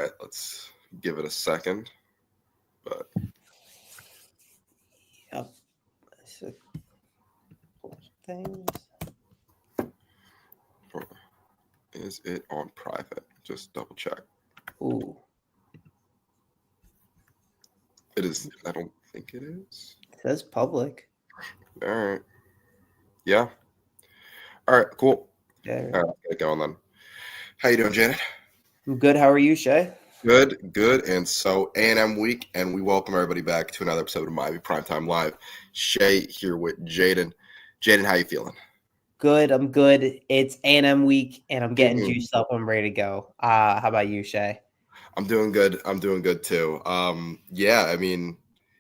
right, let's give it a second. But Yep. So, things. is it on private? Just double check. Ooh. It is. I don't think it is. It says public. All right. Yeah. All right. Cool. Yeah. All right, get it going then. How you doing, Janet? I'm good. How are you, Shay? Good. And so A&M week, and we welcome everybody back to another episode of Miami Primetime Live. Shay here with Jaden. Jaden, how you feeling? Good. I'm good. It's A&M week, and I'm getting juiced up. I'm ready to go. How about you, Shay? I'm doing good. I'm doing good too. Yeah, I mean,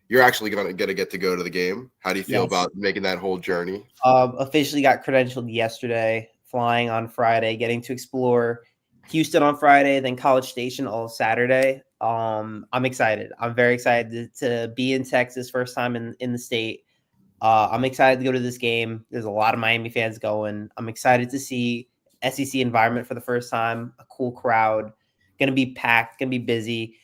you're actually gonna get to go to the game. How do you feel Yes. about making that whole journey? Officially got credentialed yesterday, flying on Friday, getting to explore Houston on Friday, then College Station all Saturday. I'm excited. I'm very excited to be in Texas, first time in the state. I'm excited to go to this game. There's a lot of Miami fans going. I'm excited to see SEC environment for the first time, a cool crowd, going to be packed, going to be busy.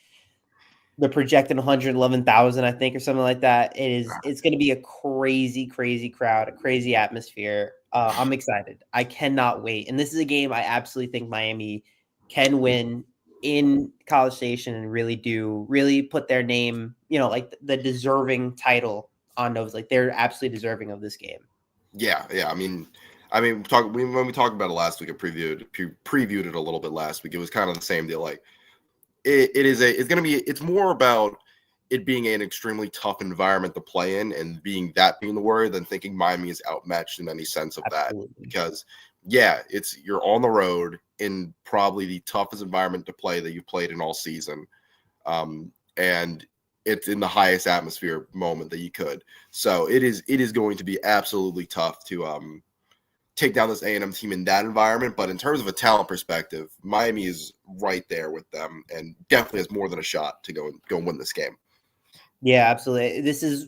They're projecting 111,000, I think, or something like that. It's going to be a crazy, crazy crowd, a crazy atmosphere. I'm excited. I cannot wait. And this is a game I absolutely think Miami can win in College Station and really put their name, like the deserving title on those. Like they're absolutely deserving of this game. Yeah. I mean, when we talked about it last week, I previewed it a little bit last week. It was kind of the same deal. Like it's more about it being an extremely tough environment to play in and being the worry than thinking Miami is outmatched in any sense of Absolutely. that. Because you're on the road in probably the toughest environment to play that you've played in all season. And it's in the highest atmosphere moment that you could. So it is going to be absolutely tough to take down this A&M team in that environment. But in terms of a talent perspective, Miami is right there with them and definitely has more than a shot to go and win this game. Yeah, absolutely.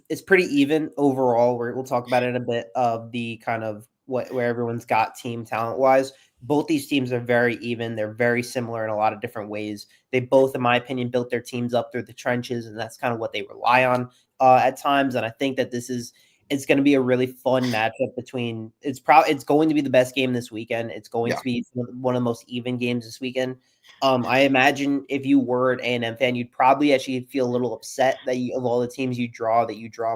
It's pretty even overall. We'll talk about it in a bit of the kind of where everyone's got team talent wise. Both these teams are very even. They're very similar in a lot of different ways. They both, in my opinion, built their teams up through the trenches, and that's kind of what they rely on at times. And I think that it's going to be a really fun matchup between. It's going to be the best game this weekend. It's going to be one of the most even games this weekend. I imagine if you were an A&M fan, you'd probably actually feel a little upset that of all the teams you draw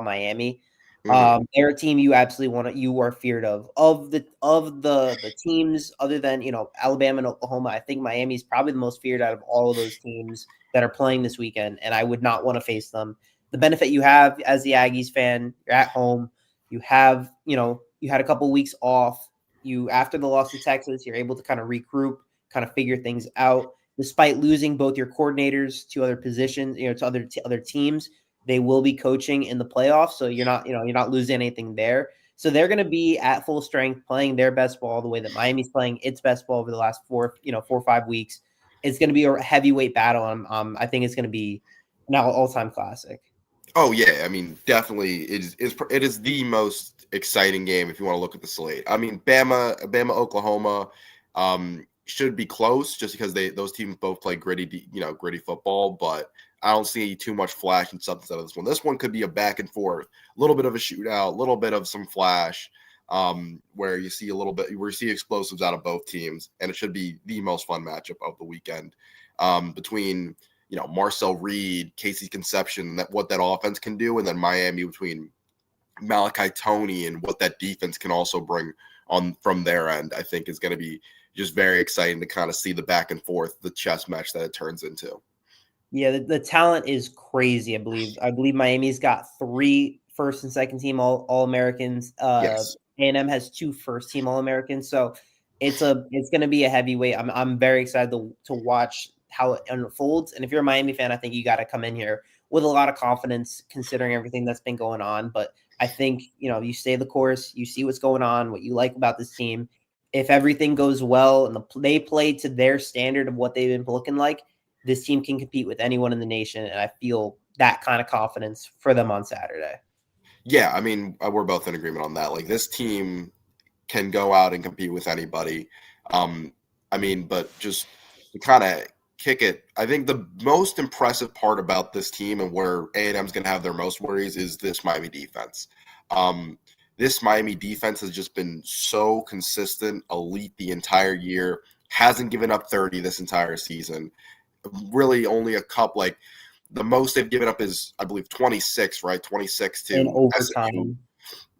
Miami. They're a team you absolutely you are feared of the teams other than, Alabama and Oklahoma. I think Miami is probably the most feared out of all of those teams that are playing this weekend. And I would not want to face them. The benefit you have as the Aggies fan, you're at home, you have, you had a couple of weeks off. After the loss to Texas, you're able to kind of regroup, kind of figure things out. Despite losing both your coordinators to other positions, to other teams, they will be coaching in the playoffs, so you're not losing anything there. So they're going to be at full strength, playing their best ball the way that Miami's playing its best ball over the last 4 or 5 weeks. It's going to be a heavyweight battle. I think it's going to be now all-time classic. Oh yeah, I mean, definitely it is the most exciting game if you want to look at the slate. I mean, Bama, Oklahoma, should be close just because those teams both play gritty football, but I don't see too much flash and substance out of this one. This one could be a back and forth, a little bit of a shootout, a little bit of some flash, where you see explosives out of both teams, and it should be the most fun matchup of the weekend, between Marcel Reed, Casey Conception, what that offense can do, and then Miami between Malachi Toney and what that defense can also bring on from their end. I think is going to be just very exciting to kind of see the back and forth, the chess match that it turns into. Yeah, the talent is crazy. I believe Miami's got 3 first and second team all Americans. Yes. A&M has 2 first team All Americans. So it's going to be a heavyweight. I'm very excited to watch how it unfolds. And if you're a Miami fan, I think you got to come in here with a lot of confidence considering everything that's been going on. But I think, you stay the course, you see what's going on, what you like about this team. If everything goes well and they play to their standard of what they've been looking like, this team can compete with anyone in the nation. And I feel that kind of confidence for them on Saturday. Yeah, I mean, we're both in agreement on that. Like, this team can go out and compete with anybody. But just to kind of kick it, I think the most impressive part about this team and where A&M's going to have their most worries is this Miami defense. This Miami defense has just been so consistent, elite the entire year, hasn't given up 30 this entire season. Really only a couple, like the most they've given up is, I believe, 26, right? 26 in to SMU. overtime.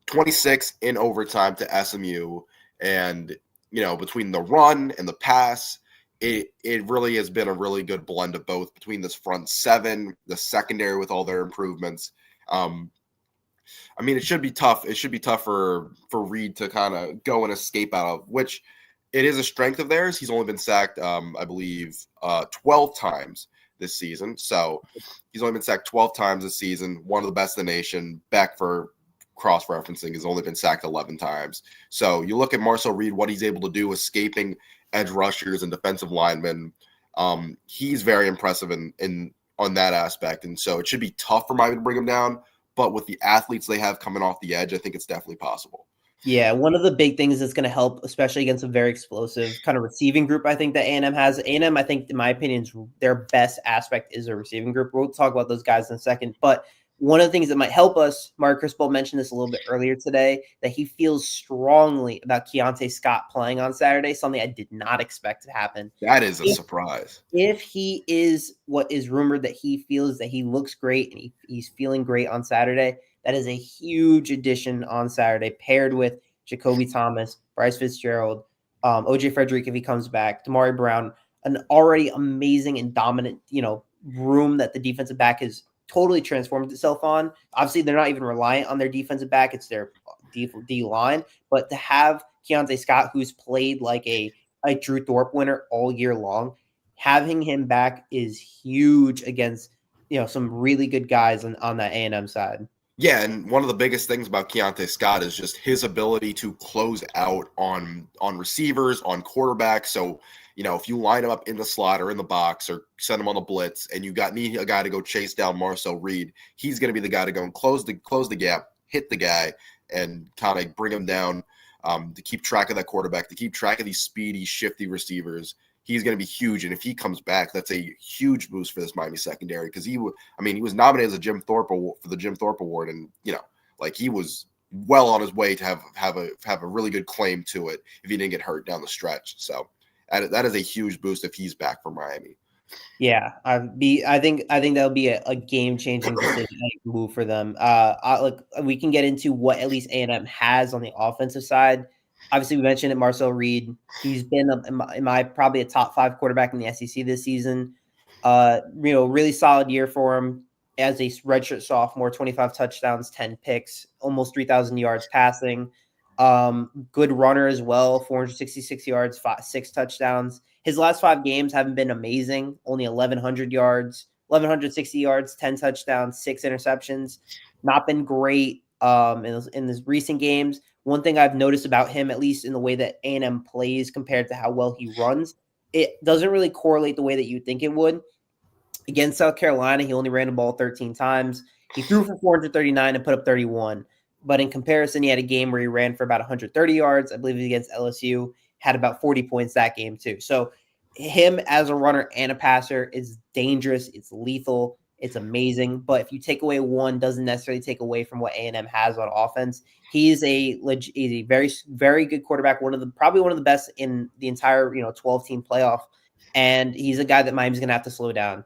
26 in overtime to SMU. And, between the run and the pass, it really has been a really good blend of both between this front seven, the secondary with all their improvements. It should be tough. It should be tough for Reed to kind of go and escape out of, which it is a strength of theirs. He's only been sacked, I believe, 12 times this season. So he's only been sacked 12 times this season, one of the best in the nation. Back for cross-referencing, has only been sacked 11 times. So you look at Marcel Reed, what he's able to do escaping edge rushers and defensive linemen. He's very impressive in on that aspect. And so it should be tough for Miami to bring him down. But with the athletes they have coming off the edge, I think it's definitely possible. Yeah, one of the big things that's going to help, especially against a very explosive kind of receiving group, I think that A&M has. A&M, I think, in my opinion, their best aspect is a receiving group. We'll talk about those guys in a second. But one of the things that might help us, Mark Crispell mentioned this a little bit earlier today, that he feels strongly about Keontae Scott playing on Saturday, something I did not expect to happen. That is a surprise. If he is what is rumored that he feels that he looks great and he's feeling great on Saturday, that is a huge addition on Saturday, paired with Jacoby Thomas, Bryce Fitzgerald, OJ Frederick if he comes back, Damari Brown, an already amazing and dominant, room that the defensive back has totally transformed itself on. Obviously, they're not even reliant on their defensive back; it's their D line. But to have Keontae Scott, who's played like a Drew Thorpe winner all year long, having him back is huge against some really good guys on that A&M side. Yeah, and one of the biggest things about Keontae Scott is just his ability to close out on receivers, on quarterbacks. So, if you line him up in the slot or in the box or send him on the blitz and you need a guy to go chase down Marcel Reed, he's going to be the guy to go and close the gap, hit the guy, and kind of bring him down to keep track of that quarterback, to keep track of these speedy, shifty receivers. He's going to be huge, and if he comes back, that's a huge boost for this Miami secondary because he was nominated as a Jim Thorpe Award, for the Jim Thorpe Award, and he was well on his way to have a really good claim to it if he didn't get hurt down the stretch. So that is a huge boost if he's back for Miami. Yeah, I think that'll be a game changing decision move for them. We can get into what at least A&M has on the offensive side. Obviously, we mentioned it, Marcel Reed. He's been in my probably a top 5 quarterback in the SEC this season. Really solid year for him as a redshirt sophomore. 25 touchdowns, 10 picks, almost 3,000 yards passing. Good runner as well, 466 yards, 6 touchdowns. His last 5 games haven't been amazing. Only 1,100 yards, 1,160 yards, 10 touchdowns, 6 interceptions. Not been great in his recent games. One thing I've noticed about him, at least in the way that A&M plays compared to how well he runs, it doesn't really correlate the way that you think it would. Against South Carolina, he only ran the ball 13 times. He threw for 439 and put up 31. But in comparison, he had a game where he ran for about 130 yards. I believe against LSU, had about 40 points that game too. So him as a runner and a passer is dangerous. It's lethal. It's amazing. But if you take away one, doesn't necessarily take away from what A&M has on offense. He's a very, very good quarterback. Probably one of the best in the entire 12-team playoff. And he's a guy that Miami's going to have to slow down.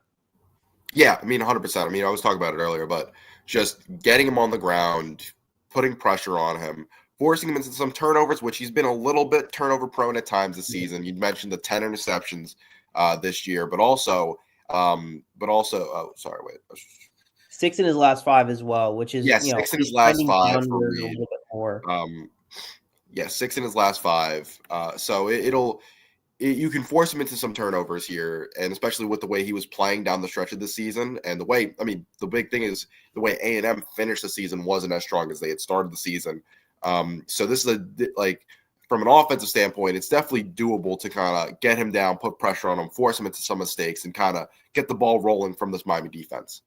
Yeah, 100%. I was talking about it earlier, but just getting him on the ground, putting pressure on him, forcing him into some turnovers, which he's been a little bit turnover prone at times this season. You mentioned the 10 interceptions this year, but also, 6 in his last 5 as well, which is 6 in his last 5 for Reed. A little bit more. 6 in his last 5. So you can force him into some turnovers here, and especially with the way he was playing down the stretch of the season, and the way the big thing is the way A&M finished the season wasn't as strong as they had started the season. So this is from an offensive standpoint, it's definitely doable to kind of get him down, put pressure on him, force him into some mistakes, and kind of get the ball rolling from this Miami defense.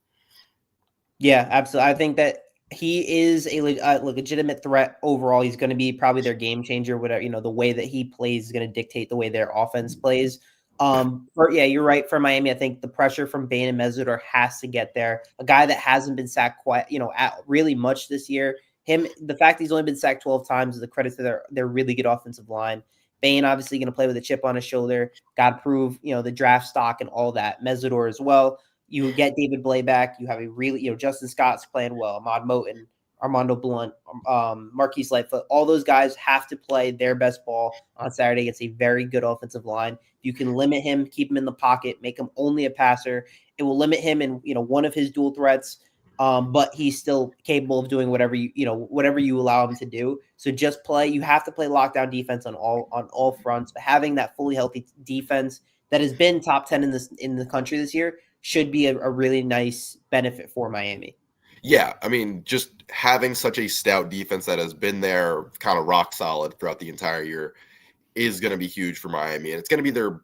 Yeah, absolutely. I think that he is a legitimate threat overall. He's going to be probably their game changer. Whatever, the way that he plays is going to dictate the way their offense plays. Yeah, you're right. For Miami, I think the pressure from Bain and Mesut has to get there. A guy that hasn't been sacked quite, at really much this year. The fact that he's only been sacked 12 times is a credit to their really good offensive line. Bain obviously going to play with a chip on his shoulder. Got to prove, the draft stock and all that. Mesut as well. You get David Blay back. You have a really, Justin Scott's playing well. Ahmad Moten, Armando Blunt, Marquise Lightfoot. All those guys have to play their best ball on Saturday against a very good offensive line. You can limit him, keep him in the pocket, make him only a passer. It will limit him in one of his dual threats, but he's still capable of doing whatever you allow him to do. So just play. You have to play lockdown defense on all fronts. But having that fully healthy defense that has been top 10 in the country this year should be a really nice benefit for Miami. Yeah, I mean, just having such a stout defense that has been there kind of rock solid throughout the entire year is going to be huge for Miami. And it's going to be their,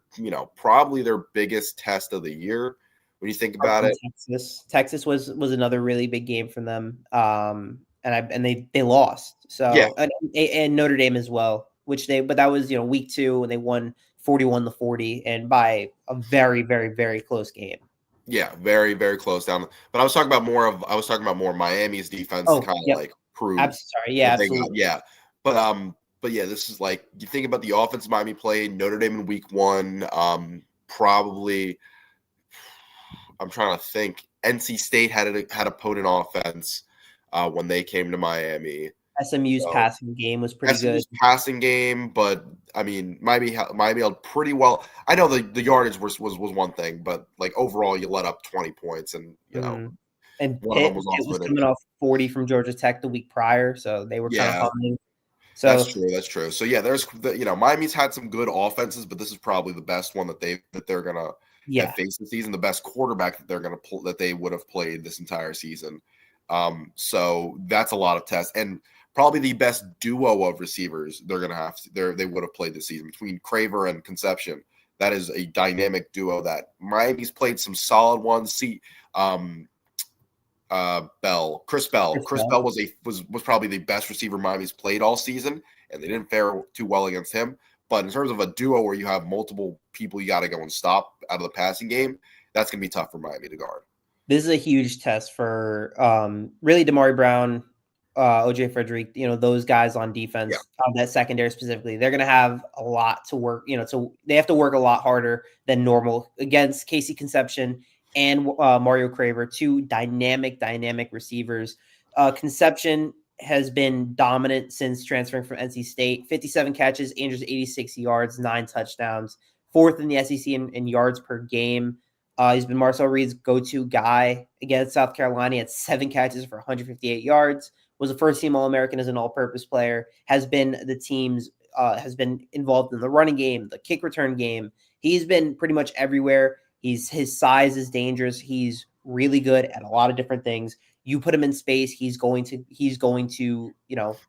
probably their biggest test of the year when you think about it. Texas was another really big game for them. And they lost. So Yeah. And Notre Dame as well, but that was, week 2 and they won 41-40 and by a very, very, very close game. Yeah, very, very close down. But I was talking about more Miami's defense to kind of like prove. Sorry, yeah, absolutely. But yeah, this is like you think about the offense Miami played Notre Dame in week 1. Probably, I'm trying to think. NC State had a potent offense when they came to Miami. SMU's passing game was pretty good. Passing game, but I mean, Miami held pretty well. I know the yardage was one thing, but like overall, you let up 20 points, and and Pitt was coming off 40 from Georgia Tech the week prior, so they were kind of humming. So that's true. So yeah, there's Miami's had some good offenses, but this is probably the best one that they're gonna face this season. The best quarterback that they would have played this entire season. So that's a lot of tests and. Probably the best duo of receivers they would have played this season between Craver and Conception. That is a dynamic duo that Miami's played some solid ones. Chris Bell. Chris Bell was probably the best receiver Miami's played all season, and they didn't fare too well against him. But in terms of a duo where you have multiple people you got to go and stop out of the passing game, that's going to be tough for Miami to guard. This is a huge test for really Damari Brown, OJ Frederick, those guys on defense, that secondary specifically, they're going to have a lot to work, so they have to work a lot harder than normal against Casey Conception and Mario Craver, two dynamic receivers. Conception has been dominant since transferring from NC State, 57 catches, 86 yards, 9 touchdowns, 4th in the SEC in yards per game. He's been Marcel Reed's go-to guy against South Carolina at 7 catches for 158 yards. Was a first-team All-American as an all-purpose player. Has been involved in the running game, the kick return game. He's been pretty much everywhere. His size is dangerous. He's really good at a lot of different things. You put him in space, he's going to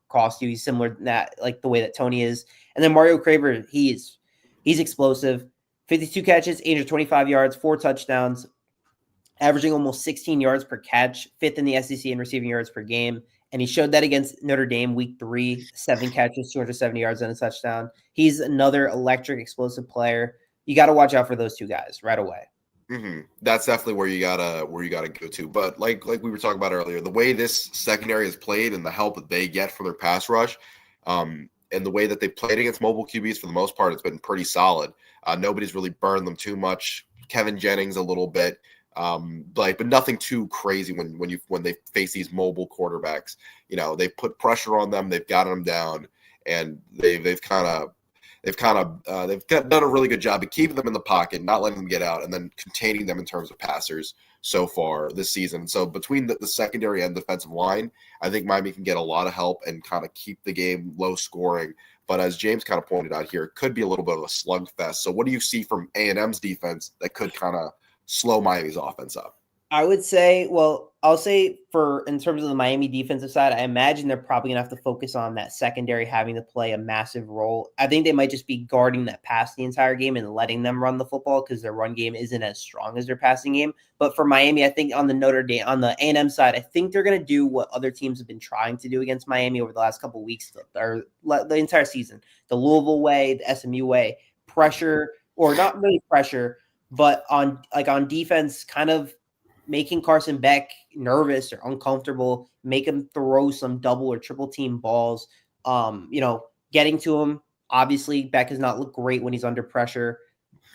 cost you. He's similar to that, like the way that Tony is. And then Mario Craver, he's explosive. 52 catches, 825 yards, 4 touchdowns, averaging almost 16 yards per catch, 5th in the SEC in receiving yards per game. And he showed that against Notre Dame week 3, 7 catches, 270 yards and a touchdown. He's another electric, explosive player. You got to watch out for those two guys right away. Mm-hmm. That's definitely where you gotta go to. But like we were talking about earlier, the way this secondary is played and the help that they get from their pass rush, and the way that they played against mobile QBs for the most part, it's been pretty solid. Nobody's really burned them too much. Kevin Jennings a little bit. But nothing too crazy when they face these mobile quarterbacks. They put pressure on them, they've gotten them down, and they've done a really good job of keeping them in the pocket, not letting them get out, and then containing them in terms of passers so far this season. So between the secondary and defensive line, I think Miami can get a lot of help and kind of keep the game low scoring. But as James kind of pointed out here, it could be a little bit of a slugfest. So what do you see from A&M's defense that could kind of slow Miami's offense up? I would say, I'll say in terms of the Miami defensive side, I imagine they're probably going to have to focus on that secondary having to play a massive role. I think they might just be guarding that pass the entire game and letting them run the football because their run game isn't as strong as their passing game. But for Miami, I think on the A&M side, I think they're going to do what other teams have been trying to do against Miami over the last couple of weeks or the entire season. The Louisville way, the SMU way, pressure or not really pressure, but on defense, kind of making Carson Beck nervous or uncomfortable, make him throw some double or triple team balls. Getting to him. Obviously, Beck has not looked great when he's under pressure,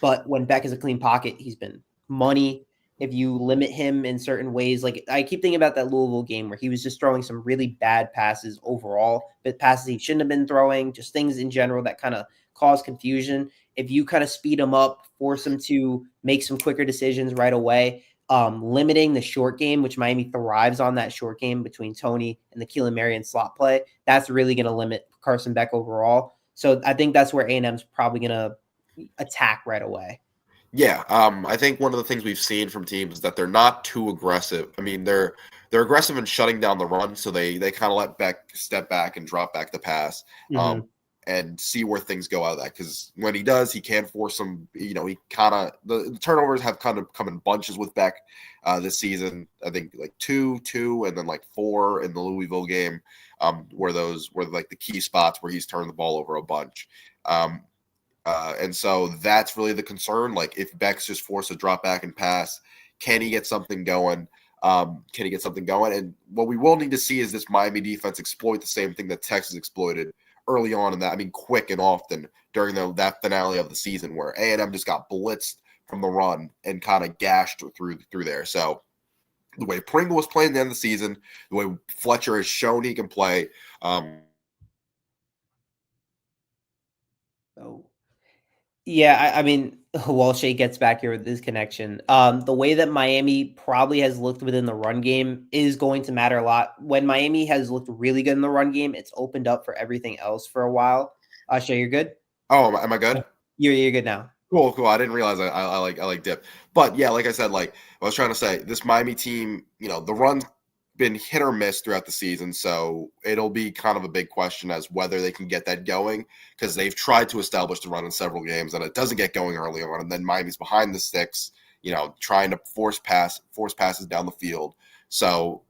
but when Beck is a clean pocket, he's been money. If you limit him in certain ways, like I keep thinking about that Louisville game where he was just throwing some really bad passes overall, but passes he shouldn't have been throwing, just things in general that kind of cause confusion. If you kind of speed him up, force him to make some quicker decisions right away, limiting the short game, which Miami thrives on that short game between Tony and the Keelan Marion slot play, that's really going to limit Carson Beck overall. So I think that's where A&M's probably going to attack right away. Yeah, I think one of the things we've seen from teams is that they're not too aggressive. I mean, they're aggressive in shutting down the run, so they kind of let Beck step back and drop back the pass, and see where things go out of that. Because when he does, he can force some. He kind of the turnovers have kind of come in bunches with Beck this season. I think like two, and then like 4 in the Louisville game, where those were like the key spots where he's turned the ball over a bunch. And so that's really the concern. Like if Beck's just forced to drop back and pass, can he get something going? And what we will need to see is this Miami defense exploit the same thing that Texas exploited early on in that. I mean, quick and often during that finale of the season where A&M just got blitzed from the run and kind of gashed through there. So the way Pringle was playing at the end of the season, the way Fletcher has shown he can play. Yeah, I mean, while Shea gets back here with his connection, the way that Miami probably has looked within the run game is going to matter a lot. When Miami has looked really good in the run game, it's opened up for everything else for a while. Shea, you're good? Oh, am I good? You're good now. Cool. I didn't realize I like dip, but yeah, like I said, like I was trying to say, this Miami team, the run's been hit or miss throughout the season, so it'll be kind of a big question as whether they can get that going because they've tried to establish the run in several games and it doesn't get going early on, and then Miami's behind the sticks, trying to force passes down the field. So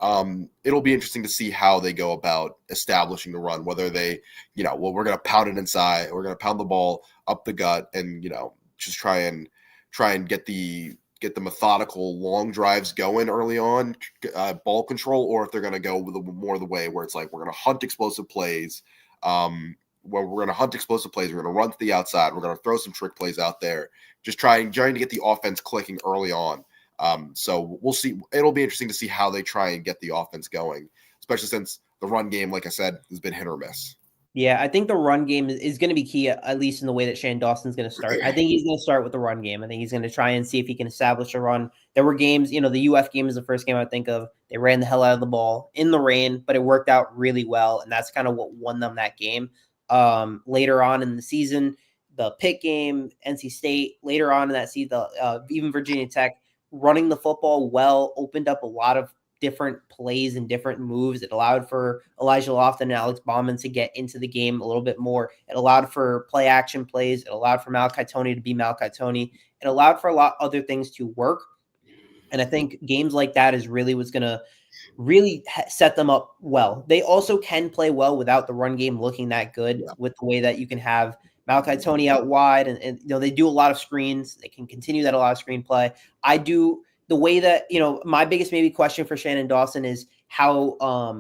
it'll be interesting to see how they go about establishing the run, whether they, we're going to pound it inside, we're going to pound the ball up the gut, and just try and get the methodical long drives going early on, ball control, or if they're going to go with more of the way where it's like we're going to hunt explosive plays. We're going to run to the outside. We're going to throw some trick plays out there, just trying to get the offense clicking early on. So we'll see. It'll be interesting to see how they try and get the offense going, especially since the run game, like I said, has been hit or miss. Yeah, I think the run game is going to be key, at least in the way that Shane Dawson's going to start. I think he's going to start with the run game. I think he's going to try and see if he can establish a run. There were games, the UF game is the first game I think of. They ran the hell out of the ball in the rain, but it worked out really well, and that's kind of what won them that game. Later on in the season, the Pitt game, NC State, later on in that season, even Virginia Tech, running the football well opened up a lot of different plays and different moves. It allowed for Elijah Lofton and Alex Bauman to get into the game a little bit more. It allowed for play action plays. It allowed for Malachi Tony to be Malachi Tony. It allowed for a lot of other things to work. And I think games like that is really what's going to really set them up well. They also can play well without the run game looking that good with the way that you can have Malachi Tony out wide. And they do a lot of screens. They can continue that a lot of screen play. The way that, my biggest maybe question for Shannon Dawson is how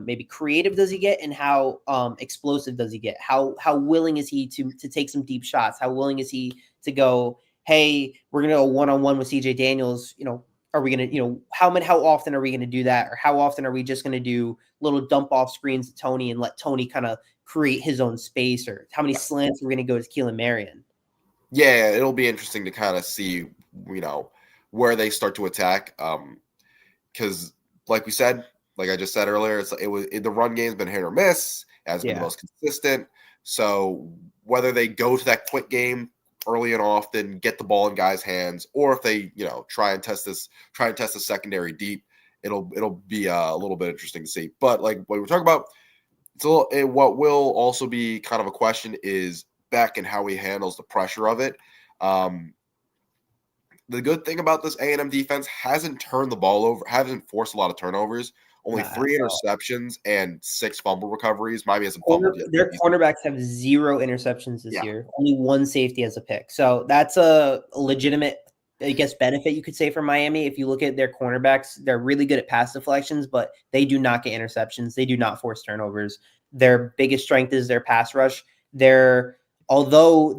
maybe creative does he get and how explosive does he get? How willing is he to take some deep shots? How willing is he to go, hey, we're going to go one-on-one with CJ Daniels? Are we going to, how often are we going to do that? Or how often are we just going to do little dump off screens to Tony and let Tony kind of create his own space? Or how many slants are we going to go to Keelan Marion? Yeah, it'll be interesting to kind of see, where they start to attack. Because like I just said earlier, the run game's been hit or miss. It hasn't been the most consistent. So whether they go to that quick game early and often, get the ball in guys' hands, or if they, try and test the secondary deep, it'll be a little bit interesting to see. But like what we're talking about, what will also be kind of a question is Beck and how he handles the pressure of it. The good thing about this A&M defense hasn't turned the ball over, hasn't forced a lot of turnovers only Nah, 3 so interceptions and 6 fumble recoveries. Miami hasn't fumbled yet. their cornerbacks have 0 interceptions this Yeah. year. Only 1 safety as a pick. So that's a legitimate, I guess, benefit you could say for Miami. If you look at their cornerbacks, they're really good at pass deflections, but they do not get interceptions. They do not force turnovers. Their biggest strength is their pass rush.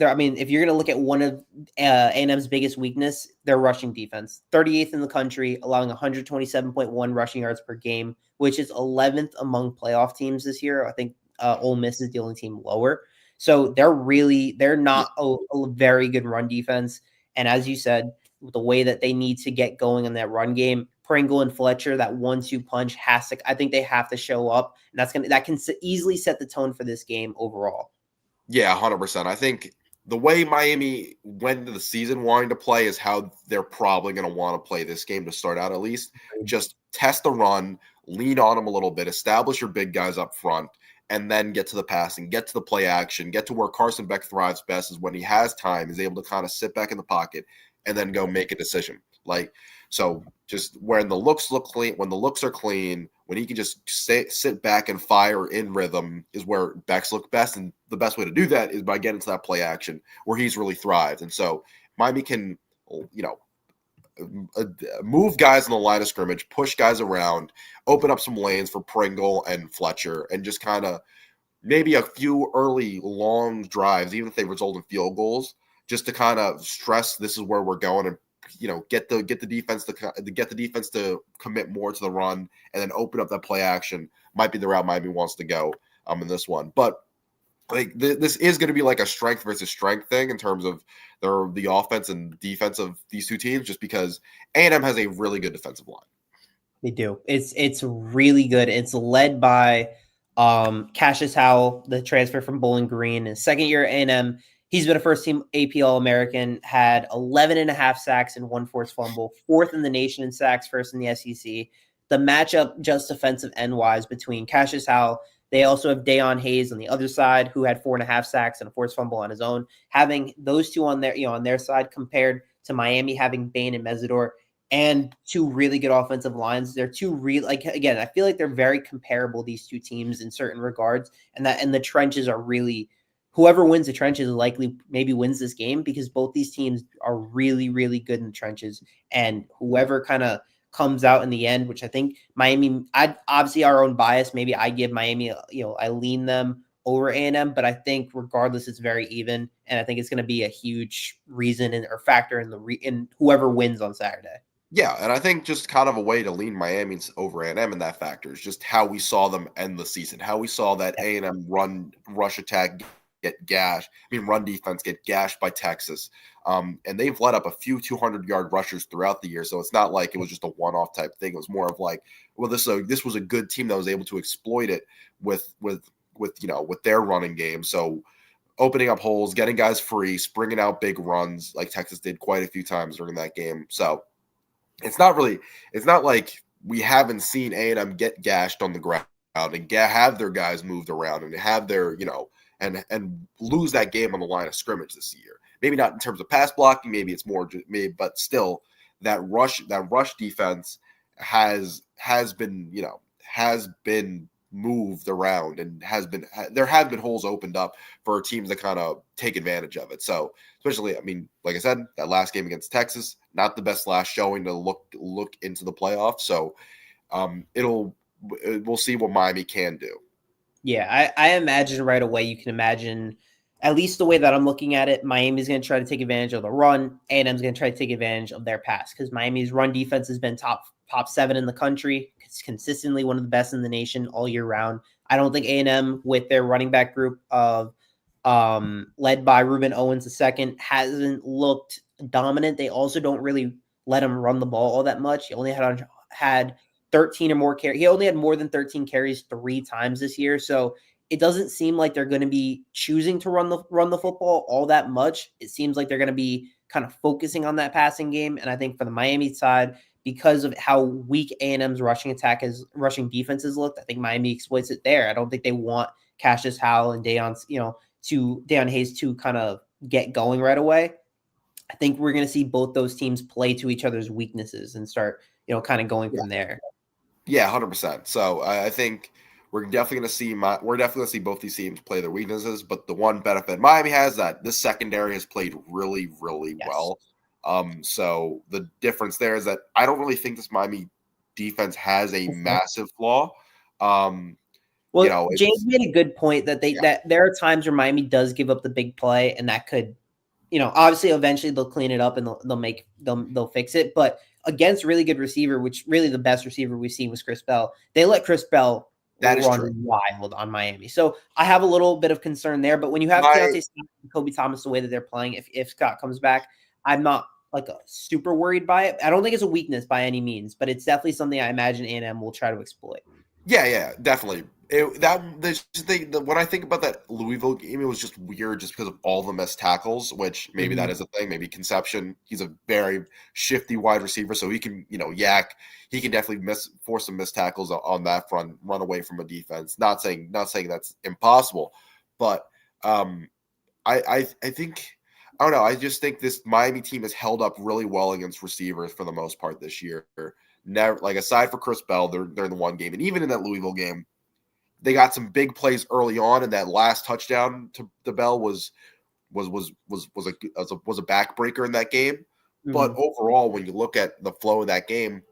I mean, if you're going to look at one of A&M's biggest weakness, their rushing defense, 38th in the country, allowing 127.1 rushing yards per game, which is 11th among playoff teams this year. I think Ole Miss is the only team lower. So they're Yeah. not a very good run defense. And as you said, the way that they need to get going in that run game, Pringle and Fletcher, that 1-2 punch I think they have to show up, and that can easily set the tone for this game overall. Yeah, 100%. I think the way Miami went into the season wanting to play is how they're probably going to want to play this game to start out, at least. Just test the run, lean on them a little bit, establish your big guys up front, and then get to the passing, get to the play action, get to where Carson Beck thrives best is when he has time, is able to kind of sit back in the pocket and then go make a decision. So just when the looks look clean, when the looks are clean, when he can just sit back and fire in rhythm is where Beck's look best. And the best way to do that is by getting to that play action where he's really thrived. And so Miami can, move guys in the line of scrimmage, push guys around, open up some lanes for Pringle and Fletcher, and just kind of maybe a few early long drives, even if they result in field goals, just to kind of stress this is where we're going and get the defense to commit more to the run and then open up that play action might be the route Miami wants to go in this one. But this is going to be like a strength versus strength thing in terms of the offense and defense of these two teams, just because A&M has a really good defensive line. They do. It's really good. It's led by Cassius Howell, the transfer from Bowling Green. In second year at A&M, he's been a first-team AP All-American, had 11 and a half sacks and 1 forced fumble, 4th in the nation in sacks, 1st in the SEC. The matchup just defensive end-wise between Cassius Howell, they also have Dayon Hayes on the other side, who had 4.5 sacks and a forced fumble on his own. Having those two on their side compared to Miami having Bain and Mesidor, and 2 really good offensive lines. They're 2 again, I feel like they're very comparable, these 2 teams in certain regards. And the trenches are really, whoever wins the trenches likely maybe wins this game, because both these teams are really, really good in the trenches. And whoever kind of comes out in the end, which I think Miami, obviously our own bias, maybe I give Miami, I lean them over A&M, but I think regardless, it's very even. And I think it's going to be a huge reason or factor in whoever wins on Saturday. Yeah, and I think just kind of a way to lean Miami over A&M in that factor is just how we saw them end the season, how we saw that A&M rush attack get gashed. Run defense get gashed by Texas. And they've let up a few 200-yard rushers throughout the year, so it's not like it was just a one-off type thing. It was more of like, well, this was a good team that was able to exploit it with their running game. So opening up holes, getting guys free, springing out big runs like Texas did quite a few times during that game. So it's not like we haven't seen A&M get gashed on the ground and have their guys moved around and have their, and lose that game on the line of scrimmage this year. Maybe not in terms of pass blocking, maybe it's more, but still that rush defense has been moved around and there have been holes opened up for teams that kind of take advantage of it. So especially, like I said, that last game against Texas, not the best last showing to look into the playoffs. So we'll see what Miami can do. Yeah, I imagine right away, you can imagine, at least the way that I'm looking at it, Miami's going to try to take advantage of the run. A&M's going to try to take advantage of their pass, because Miami's run defense has been top 7 in the country. It's consistently one of the best in the nation all year round. I don't think A&M, with their running back group of led by Reuben Owens II, hasn't looked dominant. They also don't really let him run the ball all that much. He only had 13 or more carries. He only had more than 13 carries 3 times this year. So it doesn't seem like they're going to be choosing to run the football all that much. It seems like they're going to be kind of focusing on that passing game. And I think for the Miami side, because of how weak A&M's rushing defense has looked, I think Miami exploits it there. I don't think they want Cassius Howell and Dayon Hayes to kind of get going right away. I think we're going to see both those teams play to each other's weaknesses and start, kind of going from there. Yeah, 100%. So I think we're definitely going to see both these teams play their weaknesses. But the one benefit Miami has that this secondary has played really, really Yes. well. So the difference there is that I don't really think this Miami defense has a Okay. massive flaw. Um, Well, James it's made a good point that yeah, that there are times where Miami does give up the big play, and that could, obviously eventually they'll clean it up and they'll fix it. But against really good receiver, which really the best receiver we've seen was Chris Bell, they let Chris Bell that is true. run wild on Miami. So I have a little bit of concern there. But when you have My Keontae Scott and Kobe Thomas the way that they're playing, if Scott comes back, I'm not like super worried by it. I don't think it's a weakness by any means, but it's definitely something I imagine A&M will try to exploit. Yeah, definitely. When I think about that Louisville game, it was just weird just because of all the missed tackles, which maybe that Mhm. is a thing. Maybe Conception, he's a very shifty wide receiver, so he can, he can definitely force some missed tackles on that front, run away from a defense. Not saying that's impossible, but um, I think I don't know. I just think this Miami team has held up really well against receivers for the most part this year. Never like aside for Chris Bell, they're in the one game, and even in that Louisville game, they got some big plays early on, and that last touchdown to the Bell was a backbreaker in that game. But Mhm. overall, when you look at the flow of that game,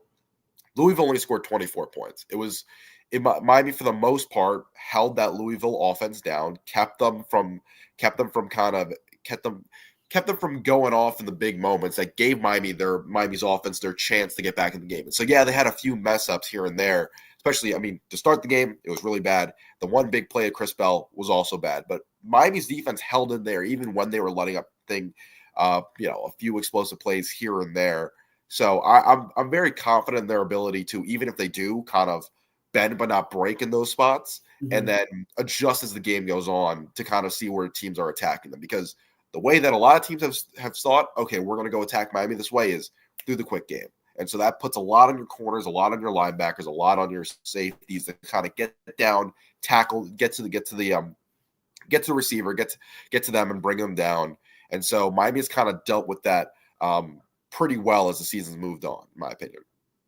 Louisville only scored 24 points. Miami for the most part held that Louisville offense down, kept them from kind of kept them from going off in the big moments that gave Miami's offense their chance to get back in the game. And so yeah, they had a few mess ups here and there. Especially, I mean, to start the game, it was really bad. The one big play of Chris Bell was also bad, but Miami's defense held in there even when they were letting up a few explosive plays here and there. So I'm very confident in their ability to, even if they do kind of bend but not break in those spots, and Mhm. then adjust as the game goes on to kind of see where teams are attacking them. Because the way that a lot of teams have thought, okay, we're going to go attack Miami this way is through the quick game. And so that puts a lot on your corners, a lot on your linebackers, a lot on your safeties to kind of get down, tackle, get to the receiver, get to them and bring them down. And so Miami has kind of dealt with that pretty well as the season's moved on, in my opinion.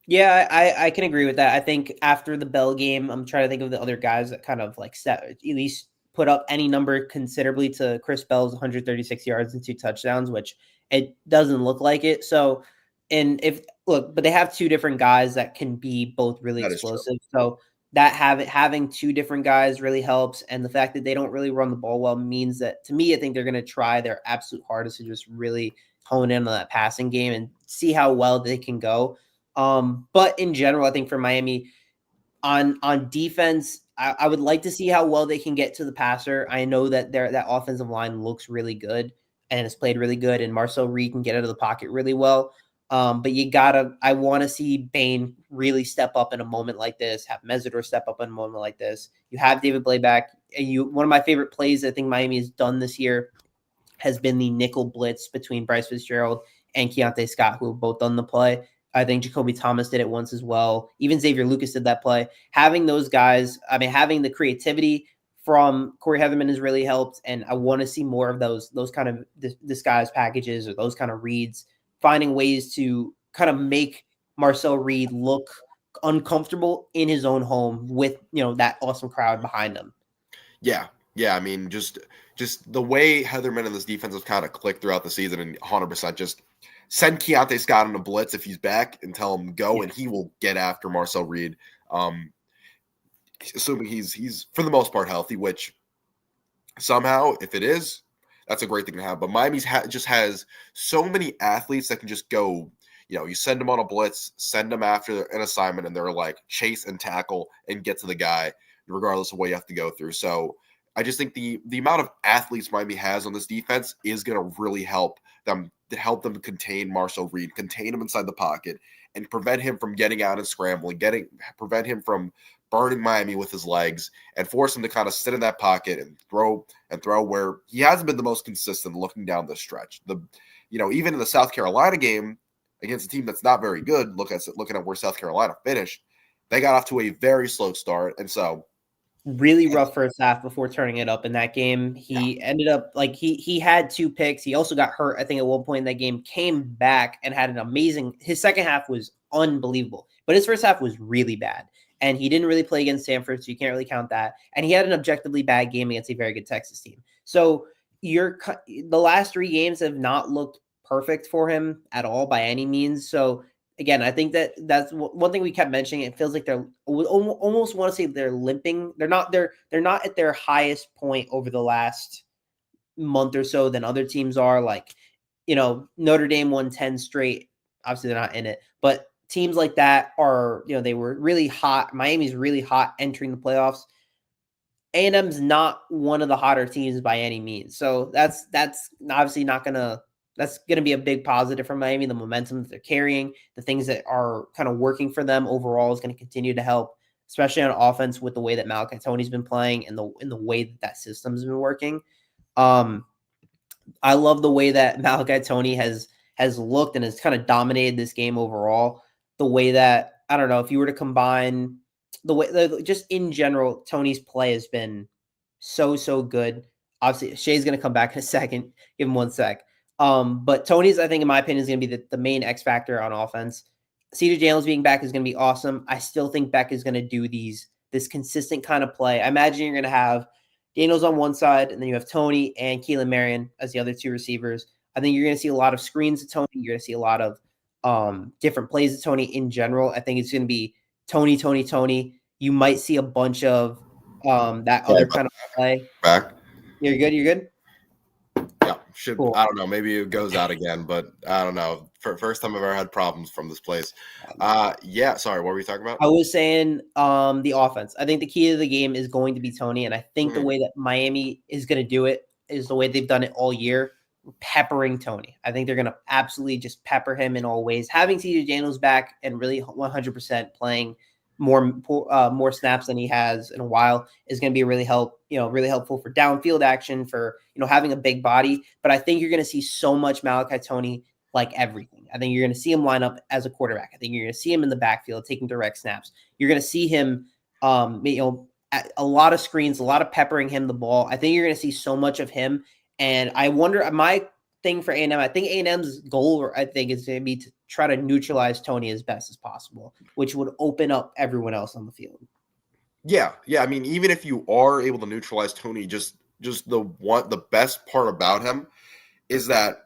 Yeah, I can agree with that. I think after the Bell game, I'm trying to think of the other guys that kind of like at least put up any number considerably to Chris Bell's 136 yards and 2 touchdowns, which it doesn't look like it. So, and if look, but they have two different guys that can be both really That is true. explosive. So that having two different guys really helps, and the fact that they don't really run the ball well means that to me, I think they're going to try their absolute hardest to just really hone in on that passing game and see how well they can go. But in general, I think for Miami on defense, I would like to see how well they can get to the passer. I know that that offensive line looks really good and has played really good, and Marcel Reed can get out of the pocket really well. But I want to see Bain really step up in a moment like this, have Mesidor step up in a moment like this. You have David Blayback, and one of my favorite plays I think Miami has done this year has been the nickel blitz between Bryce Fitzgerald and Keontae Scott, who have both done the play. I think Jacoby Thomas did it once as well. Even Xavier Lucas did that play. Having those guys, I mean, having the creativity from Corey Heatherman has really helped, and I want to see more of those kind of disguise packages or those kind of reads, finding ways to kind of make Marcel Reed look uncomfortable in his own home with that awesome crowd behind him. Yeah. I mean, just the way Heatherman and this defense have kind of clicked throughout the season, and 100% just send Keontae Scott on a blitz if he's back and tell him go, Yeah. and he will get after Marcel Reed. Assuming he's for the most part healthy, which somehow, if it is, that's a great thing to have. But Miami's just has so many athletes that can just go. You send them on a blitz, send them after an assignment, and they're like chase and tackle and get to the guy, regardless of what you have to go through. So I just think the amount of athletes Miami has on this defense is going to really help them contain Marcel Reed, contain him inside the pocket, and prevent him from getting out and scrambling, prevent him from burning Miami with his legs, and force him to kind of sit in that pocket and throw where he hasn't been the most consistent looking down the stretch. Even in the South Carolina game against a team that's not very good, looking at where South Carolina finished, they got off to a very slow start, and so Really rough first half before turning it up in that game. yeah, He ended up like he had 2 picks. He also got hurt, I think, at one point in that game, came back and had an amazing his second half was unbelievable. But his first half was really bad. and he didn't really play against Stanford, so you can't really count that. And he had an objectively bad game against a very good Texas team. So the last 3 games have not looked perfect for him at all by any means. So again, I think that's one thing we kept mentioning. It feels like they're almost want to say they're limping. They're not at their highest point over the last month or so than other teams are. Like, Notre Dame won 10 straight. Obviously, they're not in it, but teams like that are, they were really hot. Miami's really hot entering the playoffs. A&M's not one of the hotter teams by any means. So that's obviously not gonna that's gonna be a big positive for Miami. The momentum that they're carrying, the things that are kind of working for them overall is going to continue to help, especially on offense with the way that Malachi Tony's been playing and the way that system's been working. I love the way that Malachi Tony has looked and has kind of dominated this game overall. The way that, I don't know, if you were to combine the way, just in general, Tony's play has been so good. Obviously, Shay's going to come back in a second. Give him 1 sec. But Tony's, I think, in my opinion, is going to be the main X factor on offense. CJ Daniels being back is going to be awesome. I still think Beck is going to do this consistent kind of play. I imagine you're going to have Daniels on one side, and then you have Tony and Keelan Marion as the other 2 receivers. I think you're going to see a lot of screens to Tony. You're going to see a lot of different plays to Tony in general. I think it's going to be Tony. You might see a bunch of that other kind of play. Back. You're good? Yeah. Cool. I don't know. Maybe it goes out again, but I don't know. First time I've ever had problems from this place. Yeah. Sorry. What were you talking about? I was saying the offense. I think the key to the game is going to be Tony, and I think the way that Miami is going to do it is the way they've done it all year, peppering Tony. I think they're going to absolutely just pepper him in all ways. Having CJ Daniels back and really 100% playing more snaps than he has in a while is going to be really helpful for downfield action, for having a big body. But I think you're going to see so much Malachi Tony like everything. I think you're going to see him line up as a quarterback. I think you're going to see him in the backfield taking direct snaps. You're going to see him at a lot of screens, a lot of peppering him the ball. I think you're going to see so much of him. And I wonder, my thing for A&M, I think A&M's goal, I think, is going to be to try to neutralize Tony as best as possible, which would open up everyone else on the field. Yeah. I mean, even if you are able to neutralize Tony, just the best part about him is that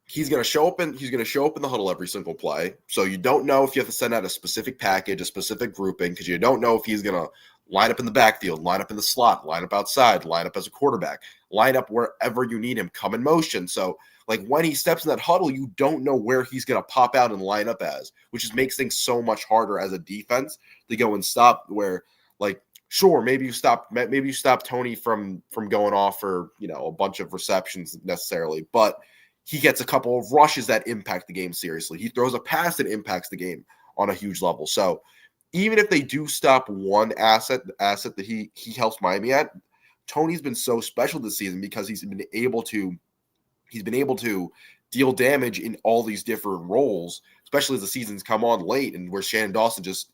he's going to show up in the huddle every single play. So you don't know if you have to send out a specific package, a specific grouping, because you don't know if he's going to line up in the backfield, line up in the slot, line up outside, line up as a quarterback, line up wherever you need him, come in motion. So like when he steps in that huddle, you don't know where he's going to pop out and line up as, which just makes things so much harder as a defense to go and stop. Where, like, sure, maybe you stop Tony from going off for a bunch of receptions necessarily, but he gets a couple of rushes that impact the game seriously. He throws a pass that impacts the game on a huge level. So even if they do stop one asset that he helps Miami at, Tony's been so special this season because he's been able to deal damage in all these different roles, especially as the season's come on late and where Shannon Dawson just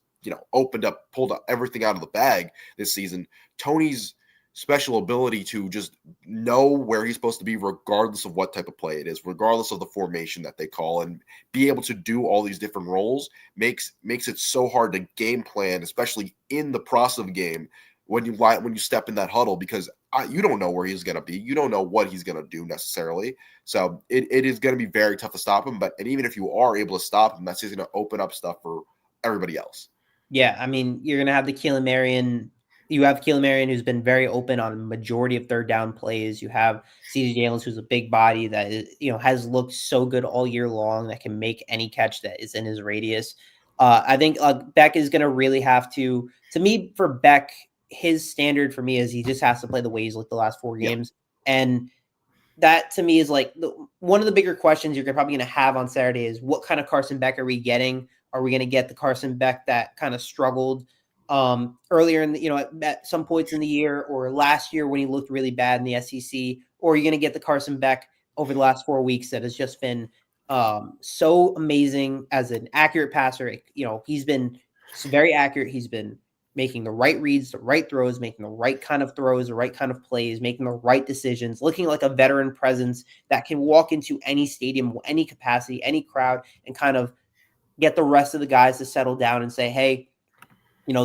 pulled everything out of the bag this season. Tony's special ability to just know where he's supposed to be regardless of what type of play it is, regardless of the formation that they call, and be able to do all these different roles makes it so hard to game plan, especially in the process of a game when you step in that huddle, because you don't know where he's going to be. You don't know what he's going to do necessarily. So it is going to be very tough to stop him. And even if you are able to stop him, that's just going to open up stuff for everybody else. Yeah, I mean, you're going to have Keelan Marion. You have Keelan Marion, who's been very open on a majority of third down plays. You have CJ Daniels, who's a big body that is, has looked so good all year long, that can make any catch that is in his radius. I think Beck is going to really have to me, for Beck, his standard for me is he just has to play the way he's looked the last 4 games. Yep. And that to me is like one of the bigger questions you're probably going to have on Saturday is, what kind of Carson Beck are we getting? Are we going to get the Carson Beck that kind of struggled earlier in the, at some points in the year, or last year when he looked really bad in the SEC, or are you going to get the Carson Beck over the last 4 weeks that has just been so amazing as an accurate passer? He's been very accurate. He's been making the right reads, the right throws, making the right kind of throws, the right kind of plays, making the right decisions, looking like a veteran presence that can walk into any stadium, any capacity, any crowd, and kind of get the rest of the guys to settle down and say, hey,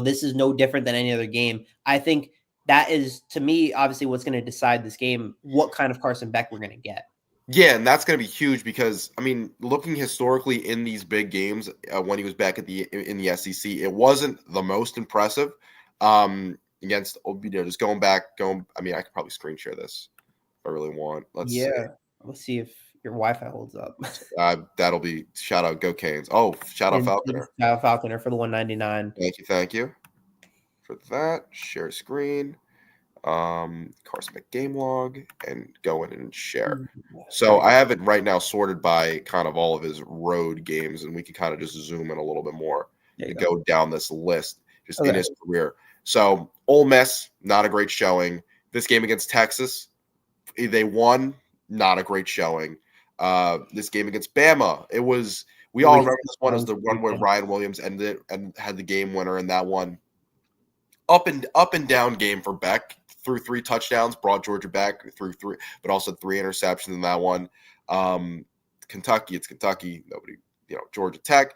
This is no different than any other game. I think that is, to me, obviously what's going to decide this game, what kind of Carson Beck we're going to get. Yeah, and that's going to be huge because I mean, looking historically in these big games when he was back in the SEC, it wasn't the most impressive. Against just going. I mean, I could probably screen share this if I really want. Let's see. Let's see if your Wi-Fi holds up. That'll be shout out Go Canes. Oh, shout out Falconer. Shout out Falconer for the 199. Thank you for that. Share screen. Carson Beck game log and go in and share. So I have it right now sorted by kind of all of his road games, and we can kind of just zoom in a little bit more and go down this list just in his career. So Ole Miss, not a great showing. This game against Texas, they won, not a great showing. This game against Bama, we all remember this one as the one where Ryan Williams ended and had the game winner in that one. Up and down game for Beck. Threw 3 touchdowns, brought Georgia back through 3, but also 3 interceptions in that one. Kentucky, it's Kentucky. Nobody, Georgia Tech.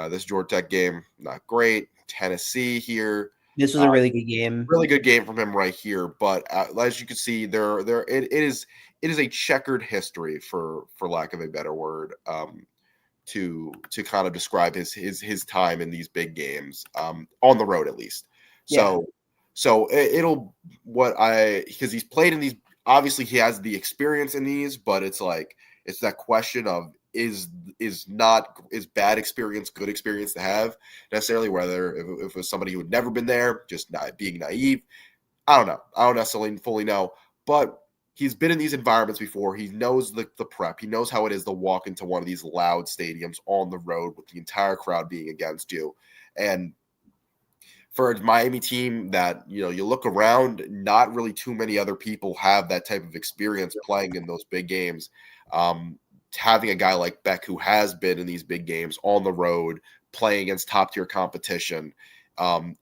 This Georgia Tech game, not great. Tennessee here. This was a really good game. Really good game from him right here. But as you can see, it is a checkered history, for lack of a better word, to kind of describe his time in these big games, on the road at least. So because he's played in these, obviously he has the experience in these, but it's that question of is bad experience good experience to have necessarily, whether if it was somebody who had never been there, just not being naive. I don't know. I don't necessarily fully know, but he's been in these environments before. He knows the prep. He knows how it is to walk into one of these loud stadiums on the road with the entire crowd being against you. And for a Miami team that, you look around, not really too many other people have that type of experience playing in those big games. Having a guy like Beck who has been in these big games on the road, playing against top-tier competition,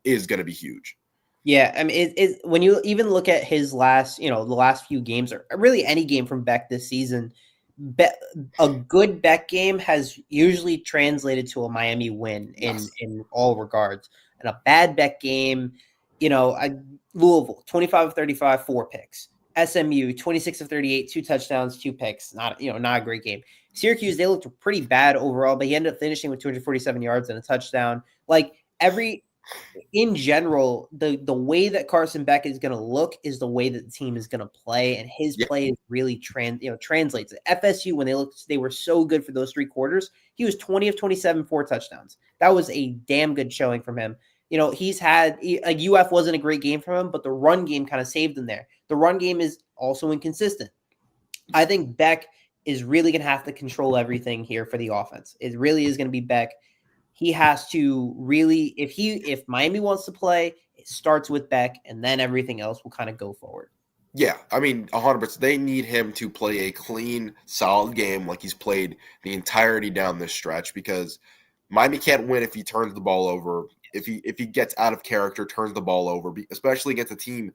is going to be huge. Yeah, I mean, when you even look at his the last few games, or really any game from Beck this season, a good Beck game has usually translated to a Miami win in all regards. And a bad Beck game, Louisville, 25 of 35, 4 picks. SMU, 26 of 38, 2 touchdowns, 2 picks. Not a great game. Syracuse, they looked pretty bad overall, but he ended up finishing with 247 yards and a touchdown. In general, the way that Carson Beck is going to look is the way that the team is going to play, and his play really translates. At FSU, when they were so good for those 3 quarters, he was 20 of 27, 4 touchdowns. That was a damn good showing from him. He's had UF wasn't a great game from him, but the run game kind of saved him there. The run game is also inconsistent. I think Beck is really going to have to control everything here for the offense. It really is going to be Beck. He has to really, if Miami wants to play, it starts with Beck, and then everything else will kind of go forward. Yeah, I mean, 100%. They need him to play a clean, solid game like he's played the entirety down this stretch, because Miami can't win if he turns the ball over. If he gets out of character, turns the ball over, especially against a team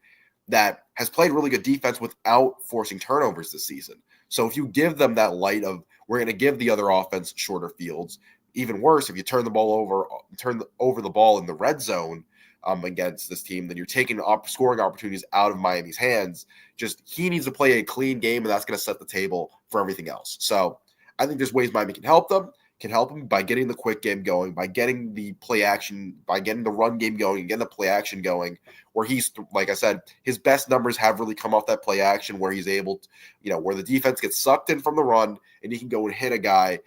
that has played really good defense without forcing turnovers this season. So if you give them that light of, we're going to give the other offense shorter fields. Even worse, if you turn over the ball in the red zone against this team, then you're taking scoring opportunities out of Miami's hands. He needs to play a clean game, and that's going to set the table for everything else. So I think there's ways Miami can help him by getting the quick game going, by getting the play action, by getting the run game going, and getting the play action going, where he's, like I said, his best numbers have really come off that play action where he's able to, where the defense gets sucked in from the run and he can go and hit a guy,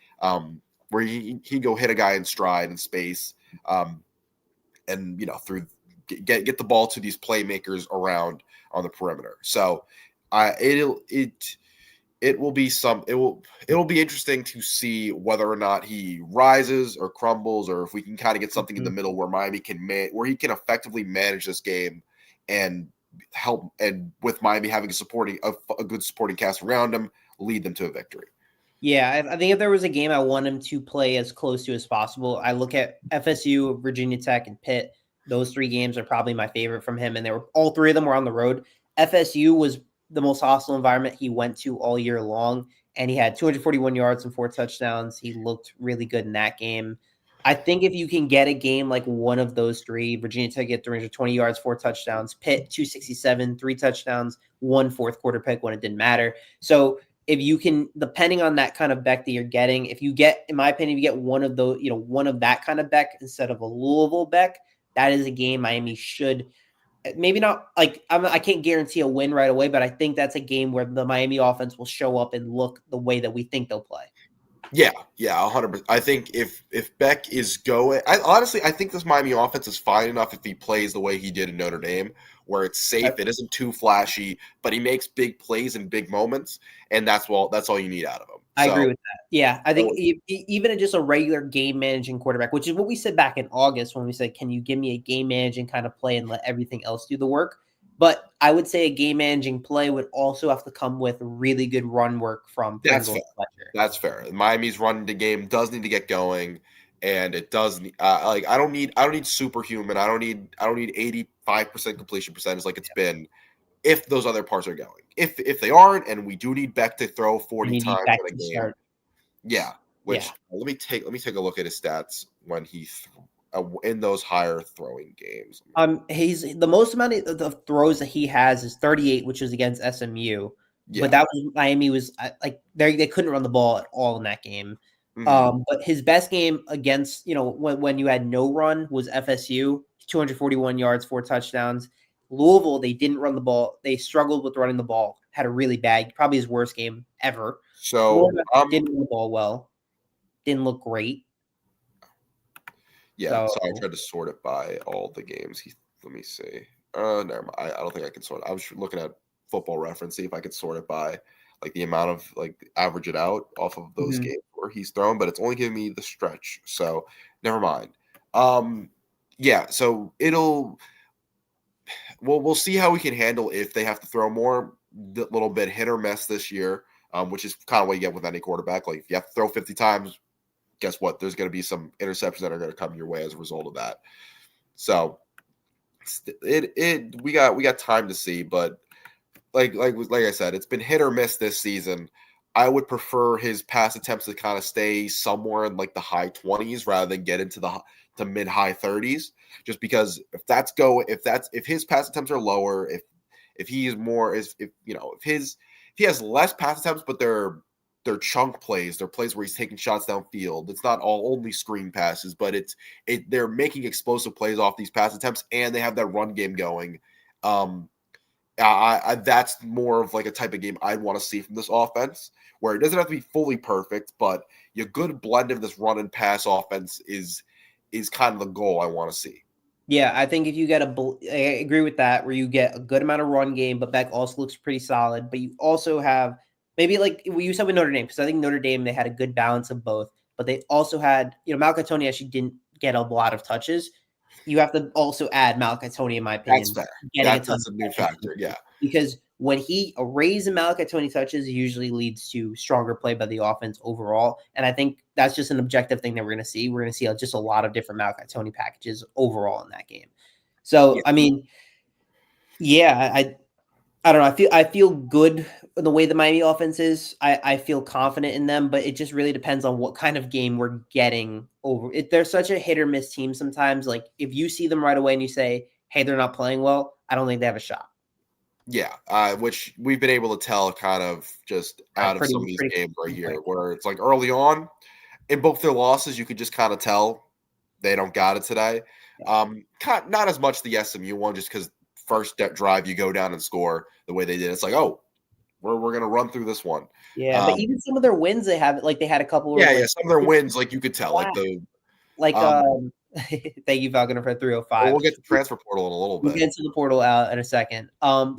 where he can go hit a guy in stride and space, and get the ball to these playmakers around on the perimeter. So it will be interesting to see whether or not he rises or crumbles, or if we can kind of get something in the middle where Miami where he can effectively manage this game and help, and with Miami having a good supporting cast around him, lead them to a victory. Yeah, I think if there was a game I want him to play as close to as possible, I look at FSU, Virginia Tech, and Pitt. Those 3 games are probably my favorite from him, and all 3 of them were on the road. FSU was the most hostile environment he went to all year long, and he had 241 yards and 4 touchdowns. He looked really good in that game. I think if you can get a game like one of those three, Virginia Tech get 320 yards, 4 touchdowns, Pitt 267, 3 touchdowns, 1 fourth quarter pick when it didn't matter. So if you can, depending on that kind of Beck that you're getting, if you get, in my opinion, if you get one of those, one of that kind of Beck instead of a Louisville Beck, that is a game Miami should maybe not like I can't guarantee a win right away, but I think that's a game where the Miami offense will show up and look the way that we think they'll play. Yeah, 100%. I think if Beck is going, I think this Miami offense is fine enough if he plays the way he did in Notre Dame, where it's safe, it isn't too flashy, but he makes big plays in big moments, and that's all you need out of him. I agree with that. Yeah, I think even just a regular game managing quarterback, which is what we said back in August when we said, "Can you give me a game managing kind of play and let everything else do the work?" But I would say a game managing play would also have to come with really good run work from Pringle. That's fair. Miami's running the game does need to get going, and it does. I don't need superhuman. I don't need 85% completion percentage like it's been. If those other parts are going, if they aren't, and we do need Beck to throw 40 times in a game, let me take a look at his stats when he in those higher throwing games. He's the most amount of throws that he has is 38, which was against SMU. Yeah. But that was Miami was like they couldn't run the ball at all in that game. Mm-hmm. But his best game against when you had no run was FSU, 241 yards, 4 touchdowns. Louisville, they didn't run the ball. They struggled with running the ball. Had a really bad, probably his worst game ever. So didn't run the ball well. Didn't look great. Yeah, so I tried to sort it by all the games. Let me see. Never mind. I don't think I can sort it. I was looking at Football Reference, see if I could sort it by like the amount of average it out off of those games where he's thrown, but it's only giving me the stretch. So never mind. So we'll see how we can handle if they have to throw more. A little bit hit or miss this year, which is kind of what you get with any quarterback. Like if you have to throw 50 times, guess what? There's going to be some interceptions that are going to come your way as a result of that. So we got time to see, but like I said, it's been hit or miss this season. I would prefer his pass attempts to kind of stay somewhere in like the high 20s rather than get into the mid high 30s. Just because if his pass attempts are lower, if he is more if he has less pass attempts, but they're chunk plays, they're plays where he's taking shots downfield. It's not all only screen passes, but they're making explosive plays off these pass attempts, and they have that run game going. That's more of like a type of game I'd want to see from this offense, where it doesn't have to be fully perfect, but your good blend of this run and pass offense is kind of the goal I want to see. Yeah, I think if you get I agree with that, where you get a good amount of run game, but Beck also looks pretty solid, but you also have maybe like you said with Notre Dame, because I think Notre Dame, they had a good balance of both, but they also had, Malcatoni actually didn't get a lot of touches. You have to also add Malcatoni, in my opinion. That's fair. That's a new factor, yeah. Because when he arrays and Malcatoni touches, it usually leads to stronger play by the offense overall. And I think that's just an objective thing that we're going to see. We're going to see just a lot of different Malcatoni packages overall in that game. So, I mean, I don't know. I feel good in the way the Miami offense is. I feel confident in them, but it just really depends on what kind of game we're getting over. They're such a hit or miss team sometimes. Like if you see them right away and you say, "Hey, they're not playing well," I don't think they have a shot. Yeah, which we've been able to tell kind of just out of some of these games right here, where it's like early on in both their losses, you could just kind of tell they don't got it today. Not as much the SMU one, just because first drive you go down and score the way they did. It's like, oh, we're gonna run through this one. Yeah, but even some of their wins, they have like they had a couple. Some of their wins, like you could tell, thank you, Falconer, for 305. We'll get to transfer portal in a little bit. We'll get to the portal out in a second. I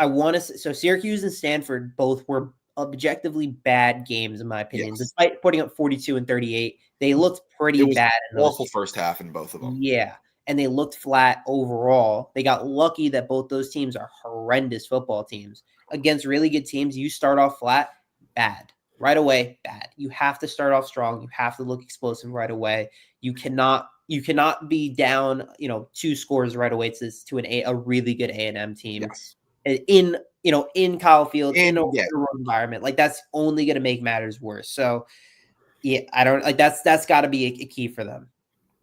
want to. So Syracuse and Stanford both were objectively bad games, in my opinion. Yes. Despite putting up 42 and 38, they looked pretty bad. In those awful first half in both of them. Yeah, and they looked flat overall. They got lucky that both those teams are horrendous football teams. Against really good teams, you start off flat, bad. Right away, bad. You have to start off strong. You have to look explosive right away. You cannot be down, 2 scores right away to a really good A&M team. Yes. In Kyle Field, in a environment. Like that's only going to make matters worse. So Yeah, I don't like that's got to be a key for them.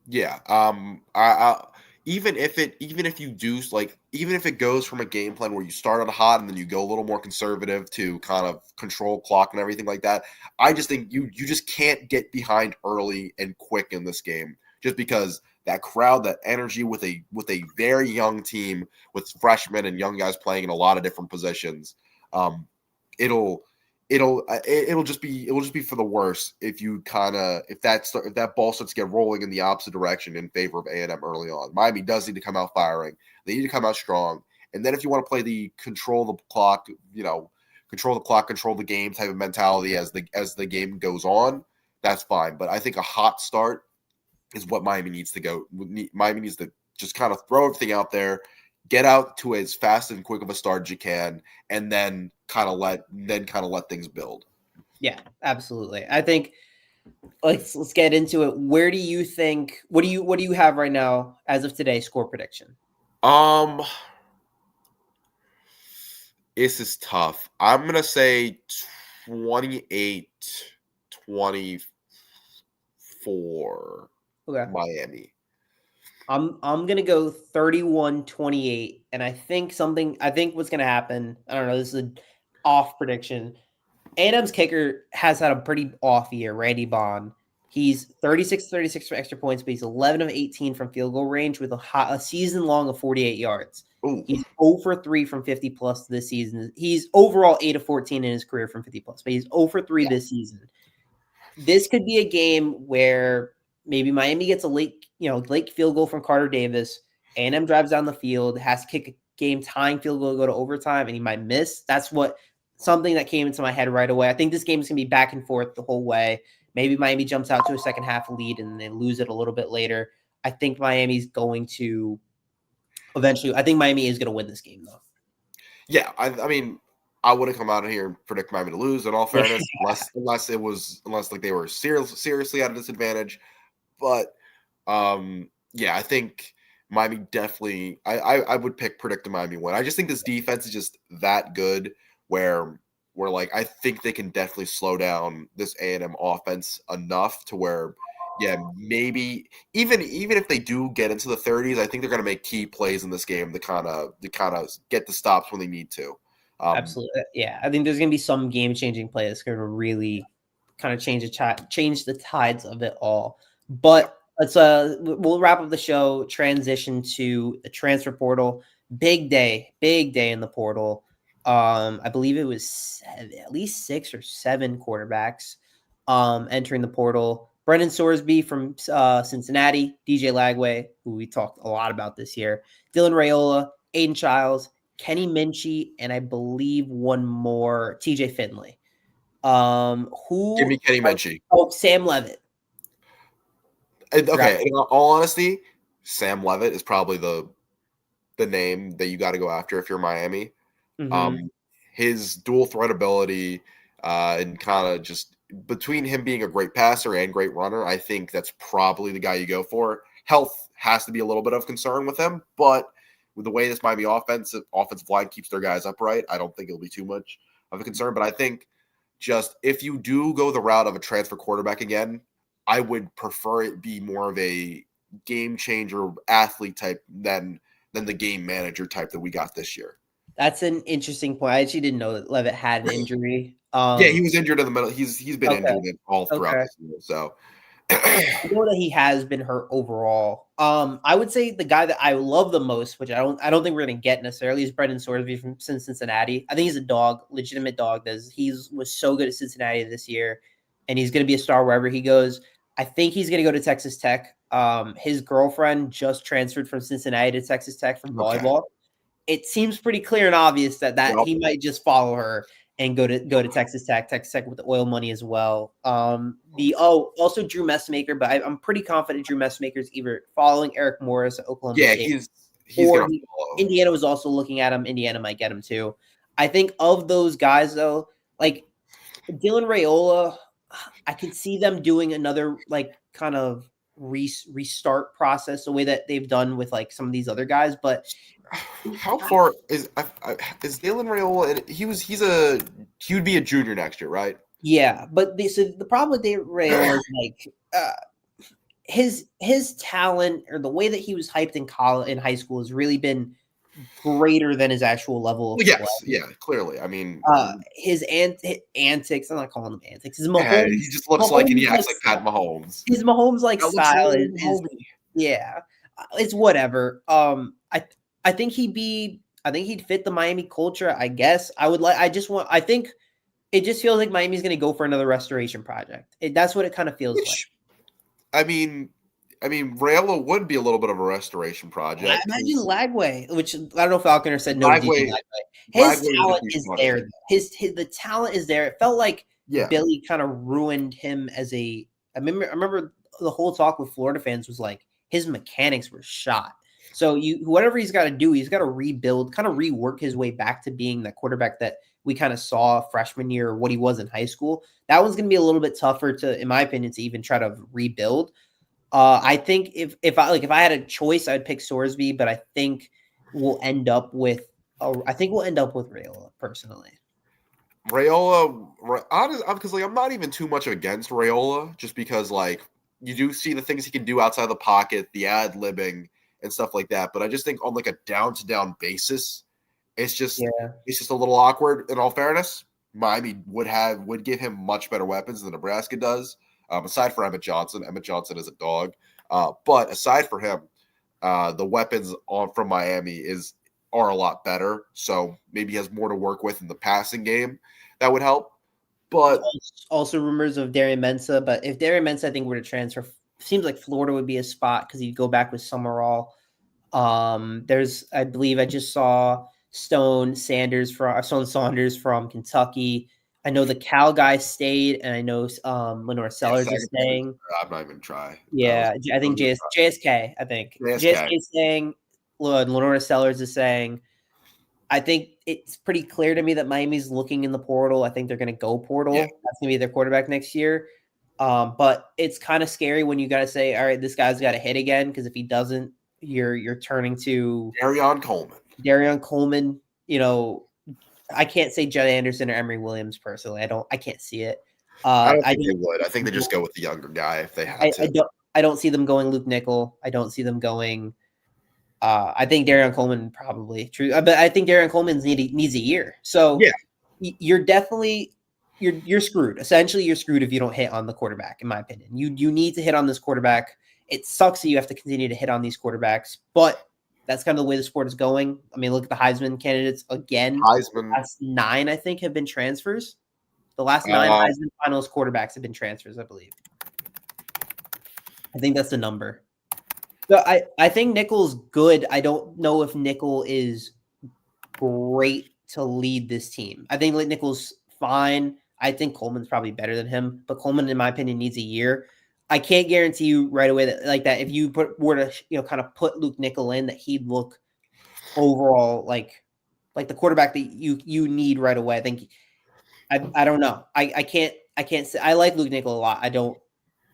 Yeah. I even if you do like even if it goes from a game plan where you start out hot and then you go a little more conservative to kind of control clock and everything like that, I just think you just can't get behind early and quick in this game just because that crowd, that energy with a very young team with freshmen and young guys playing in a lot of different positions, um, it'll it'll just be for the worse if you kind of if that ball starts to get rolling in the opposite direction in favor of A&M early on. Miami does need to come out firing. They need to come out strong. And then if you want to play the control the clock, control the clock, control the game type of mentality as the game goes on, that's fine. But I think a hot start is what Miami needs to go. Miami needs to just kind of throw everything out there, get out to as fast and quick of a start as you can, and then kind of let things build. Yeah, absolutely. I think let's get into it. Where do you think? What do you have right now as of today? Score prediction. Um, this is tough. I'm gonna say 28-24 Okay. Miami. I'm gonna go 31-28, and I think what's gonna happen. I don't know. This is an off prediction. A&M's kicker has had a pretty off year, Randy Bond. He's 36 for extra points, but he's 11 of 18 from field goal range with a season long of 48 yards. Ooh. He's 0 for 3 from 50 plus this season. He's overall 8 of 14 in his career from 50 plus, but he's 0 for 3 this season. This could be a game where maybe Miami gets a late field goal from Carter Davis. A&M drives down the field, has to kick a game tying field goal to go to overtime, and he might miss. That's something that came into my head right away. I think this game is going to be back and forth the whole way. Maybe Miami jumps out to a second half lead and they lose it a little bit later. I think Miami's going to eventually. I think Miami is going to win this game, though. Yeah, I mean, I wouldn't come out here and predict Miami to lose. In all fairness, unless they were seriously at a disadvantage. But yeah, I think Miami definitely. I would predict the Miami win. I just think this defense is just that good where like I think they can definitely slow down this A&M offense enough to where. Yeah, maybe even if they do get into the 30s, I think they're going to make key plays in this game to kind of get the stops when they need to. Absolutely, yeah. I think there's going to be some game-changing play that's going to really kind of change the tides of it all. But we'll wrap up the show. Transition to the transfer portal. Big day in the portal. I believe it was at least 6 or 7 quarterbacks entering the portal. Brendan Sorsby from Cincinnati, DJ Lagway, who we talked a lot about this year, Dylan Raiola, Aiden Childs, Kenny Minchie, and I believe one more, TJ Finley. Give me Kenny Minchie. Oh, Sam Levitt. Okay, in all honesty, Sam Levitt is probably the name that you got to go after if you're Miami. Mm-hmm. His dual threat ability and kind of just between him being a great passer and great runner, I think that's probably the guy you go for. Health has to be a little bit of concern with him, but with the way this Miami offensive line keeps their guys upright, I don't think it'll be too much of a concern. But I think just if you do go the route of a transfer quarterback again, I would prefer it be more of a game changer athlete type than the game manager type that we got this year. That's an interesting point. I actually didn't know that Levitt had an injury. Yeah, he was injured in the middle. He's been injured all throughout this year. So I know that he has been hurt overall. I would say the guy that I love the most, which I don't think we're gonna get necessarily, is Brendan Sorsby from Cincinnati. I think he's a dog, legitimate dog. He was so good at Cincinnati this year, and he's gonna be a star wherever he goes. I think he's gonna go to Texas Tech. His girlfriend just transferred from Cincinnati to Texas Tech from volleyball. It seems pretty clear and obvious that he might just follow her and go to Texas Tech with the oil money as well. Also Drew Messmaker, but I'm pretty confident Drew Messmaker is either following Eric Morris at Oklahoma State. He's going to follow. Indiana was also looking at him. Indiana might get him too. I think of those guys though, like Dylan Raiola, I could see them doing another like kind of restart process the way that they've done with like some of these other guys, but how far is Dylan Raiola? He would be a junior next year, right? Yeah, but the problem with David Rayola is like his talent or the way that he was hyped in college in high school has really been greater than his actual level of Well, yes, play. yeah, clearly. I mean, His antics, I'm not calling them antics. His he just looks like and he acts like Pat Mahomes. His Mahomes like That looks style really is homey. yeah, it's whatever. I think he'd fit the Miami culture. I guess I would like. I think it just feels like Miami's going to go for another restoration project. That's what it kind of feels like. Which, I mean, Rayola would be a little bit of a restoration I project. imagine Lagway, which I don't know if Falconer said no to DJ Lagway, Lagway. His Lagway would talent just be is funny. there. His the talent is there. It felt like Yeah. Billy kind of ruined him as a. I remember the whole talk with Florida fans was like his mechanics were shot. So whatever he's got to do, he's got to rebuild, kind of rework his way back to being the quarterback that we kind of saw freshman year, what he was in high school. That one's going to be a little bit tougher to, in my opinion, to even try to rebuild. I think if I had a choice, I'd pick Sorsby, but I think we'll end up with Rayola personally. Rayola, honestly, because like I'm not even too much against Rayola, just because like you do see the things he can do outside the pocket, the ad libbing and stuff like that. But I just think on like a down to down basis, it's just a little awkward. In all fairness, Miami would give him much better weapons than Nebraska does. Aside from Emmett Johnson is a dog. But aside for him, the weapons from Miami are a lot better. So maybe he has more to work with in the passing game. That would help. But also rumors of Darian Mensah. But if Darian Mensah, I think, were to transfer, seems like Florida would be a spot because he'd go back with Summerall. I believe I just saw Stone Saunders from Kentucky. I know the Cal guy stayed, and I know Lenore Sellers is staying. I'm not even trying. Yeah, I think JSK. I think JSK is saying. Lenore Sellers is saying. I think it's pretty clear to me that Miami's looking in the portal. I think they're going to go portal. Yeah. That's going to be their quarterback next year. But it's kind of scary when you got to say, all right, this guy's got to hit again, because if he doesn't, you're turning to Darion Coleman. You know, I can't say Judd Anderson or Emory Williams personally. I can't see it. I don't think they would. I think they just go with the younger guy if they had to. I don't see them going Luke Nickel. I don't see them going. I think Darion Coleman probably true, but I think Darion Coleman needs a year. So yeah, you're definitely you're screwed. Essentially, you're screwed if you don't hit on the quarterback. In my opinion, you need to hit on this quarterback. It sucks that you have to continue to hit on these quarterbacks, but that's kind of the way the sport is going. I mean, look at the Heisman candidates again. Last 9, I think, have been transfers. The last 9 Heisman finalist quarterbacks have been transfers, I believe. I think that's the number. So I think Nickel's good. I don't know if Nickel is great to lead this team. I think Nickel's fine. I think Coleman's probably better than him, but Coleman, in my opinion, needs a year. I can't guarantee you right away that if you were to kind of put Luke Nickel in, that he'd look overall like the quarterback that you need right away. I think I don't know. I can't say I like Luke Nickel a lot. I don't.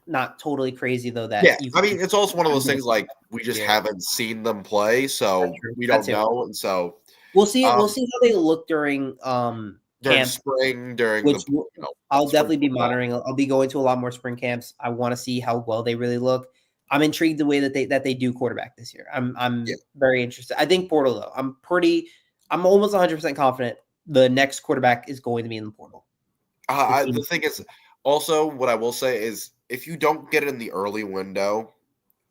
Not totally crazy though. I mean, it's also one of those things like we just haven't seen them play, so we don't know, and so we'll see. We'll see how they look during camp, spring, I'll definitely be monitoring. I'll be going to a lot more spring camps. I want to see how well they really look. I'm intrigued the way that they do quarterback this year. I'm very interested. I think portal though. I'm almost 100% confident the next quarterback is going to be in the portal. The thing is, also what I will say is, if you don't get it in the early window,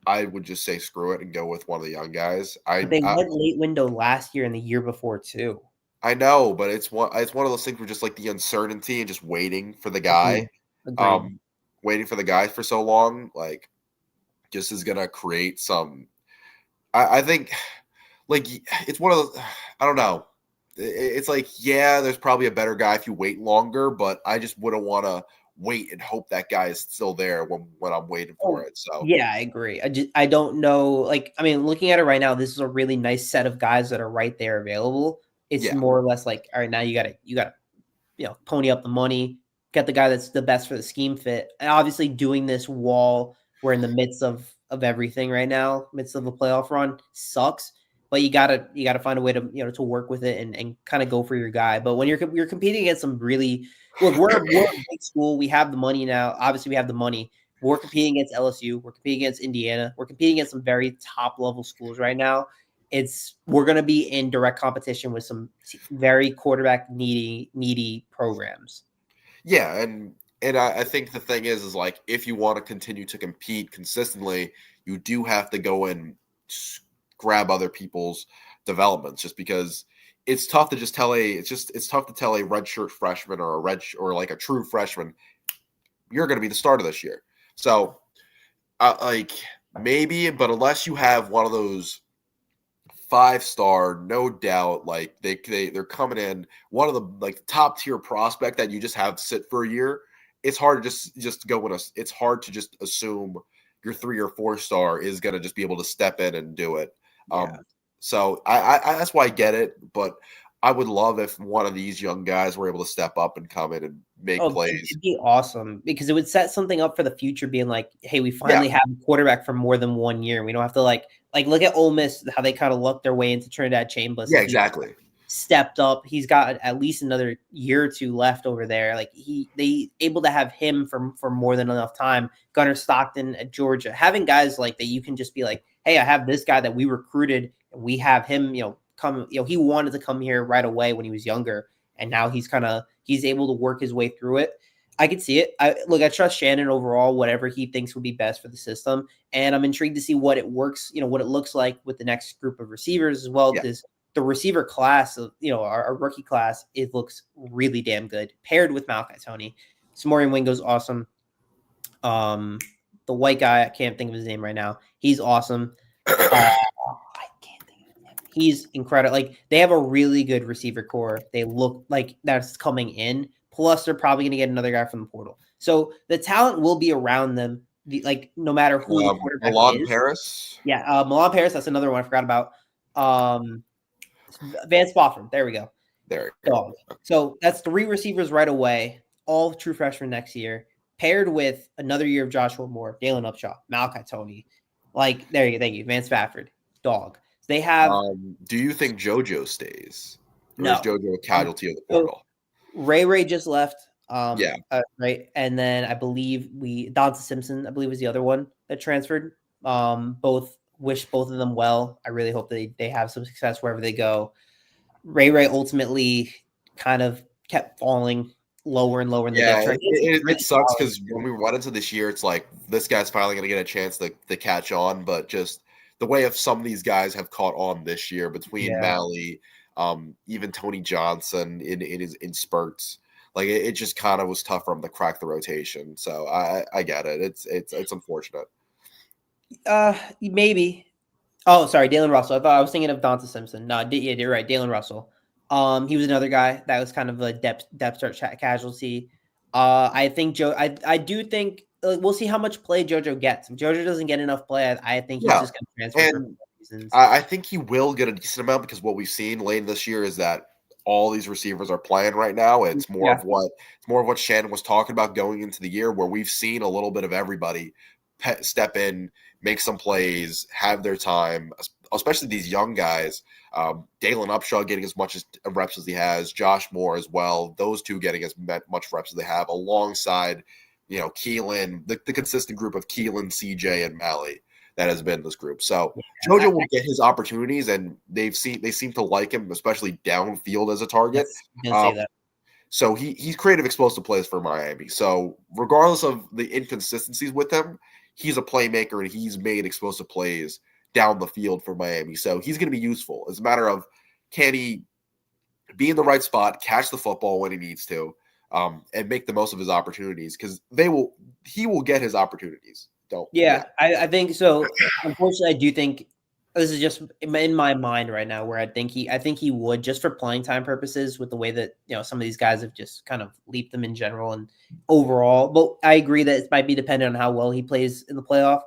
I would just say screw it and go with one of the young guys. They went late window last year and the year before too. I know, but it's one of those things where just like the uncertainty and just waiting for the guy, waiting for the guy for so long, like just is gonna create some. I think, like it's one of those. I don't know. It's like, yeah, there's probably a better guy if you wait longer, but I just wouldn't want to wait and hope that guy is still there when I'm waiting for it. So yeah, I agree. I don't know. Like, I mean, looking at it right now, this is a really nice set of guys that are right there available. It's more or less like, all right, now you gotta pony up the money, get the guy that's the best for the scheme fit. And obviously doing this while we're in the midst of everything right now, midst of a playoff run sucks. but you gotta find a way to to work with it and kind of go for your guy. But when you're competing against some really look, we're a big school. We have the money now. Obviously, we have the money. We're competing against LSU. We're competing against Indiana. We're competing against some very top level schools right now. We're going to be in direct competition with some very quarterback needy programs. Yeah, and I think the thing is like if you want to continue to compete consistently, you do have to go and grab other people's developments, just because it's tough to just tell it's tough to tell a redshirt freshman or like a true freshman you're going to be the starter this year. So like maybe, but unless you have one of those 5-star, no doubt, like they're coming in one of the like top tier prospect that you just have sit for a year. It's hard to just go in it's hard to just assume your 3 or 4-star is going to just be able to step in and do it. Yeah. So I that's why I get it, but I would love if one of these young guys were able to step up and come in and make plays. It'd be awesome because it would set something up for the future, being like, hey, we finally Yeah. have a quarterback for more than 1 year. We don't have to like look at Ole Miss, how they kind of lucked their way into Trinidad Chambers. Yeah, exactly. Stepped up. He's got at least another year or two left over there. Like they able to have him for more than enough time. Gunnar Stockton at Georgia, having guys like that, you can just be like, hey, I have this guy that we recruited, and we have him, come, he wanted to come here right away when he was younger, and now he's able to work his way through it. I could see it. I trust Shannon overall, whatever he thinks would be best for the system, and I'm intrigued to see what it looks like with the next group of receivers as well. Because the receiver class of our rookie class, it looks really damn good paired with Malachi Tony. Samorian Wingo's awesome. The white guy, I can't think of his name right now. He's awesome. I can't think of his name. He's incredible. Like they have a really good receiver core. They look like that's coming in. Plus, they're probably going to get another guy from the portal. So the talent will be around them. No matter who the quarterback Milan is. Paris. Yeah, Milan Paris. That's another one I forgot about. Vance Spofford. There we go. There you go. So that's 3 receivers right away, all true freshmen next year, paired with another year of Joshua Moore, Dalen Upshaw, Malachi Tony. Like, there you go. Thank you. Vance Spafford. Dog. They have. Do you think JoJo stays? Or No. is JoJo a casualty of the portal? Ray just left. Yeah. Right. And then I believe Donta Simpson, I believe, was the other one that transferred. Wish both of them well. I really hope they have some success wherever they go. Ray ultimately kind of kept falling lower and lower in the depth chart. It sucks because when we went into this year, it's like this guy's finally going to get a chance to catch on, but just the way of some of these guys have caught on this year between Mally, even Tony Johnson in spurts. Like it just kind of was tough for him to crack the rotation. So I get it. It's unfortunate. Maybe. Oh, sorry, Dalen Russell. I was thinking of Donta Simpson. No, you're right, Dalen Russell. He was another guy that was kind of a depth chart casualty. I think I do think we'll see how much play JoJo gets. If JoJo doesn't get enough play, I think he's just going to transfer for reasons. I think he will get a decent amount because what we've seen late this year is that all these receivers are playing right now. It's more of what Shannon was talking about going into the year, where we've seen a little bit of everybody step in, make some plays, have their time, especially these young guys. Dalen Upshaw getting as much reps as he has, Josh Moore as well. Those two getting as much reps as they have, alongside, Keelan, the consistent group of Keelan, CJ, and Mally that has been this group. So JoJo will get his opportunities, and they seem to like him, especially downfield as a target. So he's creative, explosive plays for Miami. So regardless of the inconsistencies with him, he's a playmaker, and he's made explosive plays down the field for Miami. So he's going to be useful. It's a matter of, can he be in the right spot, catch the football when he needs to, and make the most of his opportunities, because he will get his opportunities. I think so. Unfortunately, I do think this is just in my mind right now, where I think he would, just for playing time purposes, with the way that some of these guys have just kind of leaped them in general and overall. But I agree that it might be dependent on how well he plays in the playoff.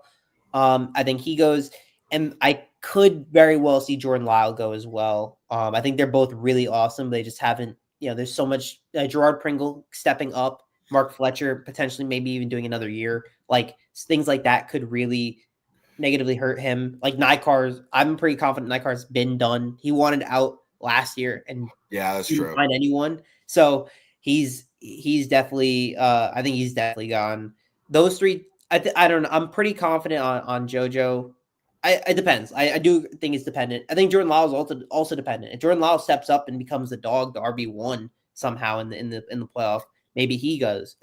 I think he goes, and I could very well see Jordan Lyle go as well. I think they're both really awesome. But they just haven't. There's so much. Gerard Pringle stepping up, Mark Fletcher potentially maybe even doing another year. Like things like that could really negatively hurt him. Like Nykar's, I'm pretty confident Nykar's been done. He wanted out last year and Yeah, that's didn't true. find anyone. So he's definitely I think he's definitely gone. Those three, I don't know. I'm pretty confident on JoJo. It depends. I do think it's dependent. I think Jordan Lyle is also dependent. If Jordan Lyle steps up and becomes the dog, the RB1 somehow in the playoff, maybe he does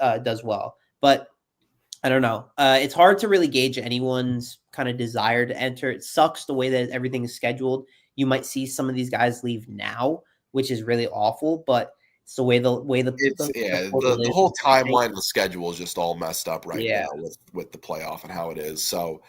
well. But I don't know. It's hard to really gauge anyone's kind of desire to enter. It sucks the way that everything is scheduled. You might see some of these guys leave now, which is really awful. But it's the way It's the the portal is whole and everything. timeline of the schedule is just all messed up right Yeah, now with the playoff and how it is. So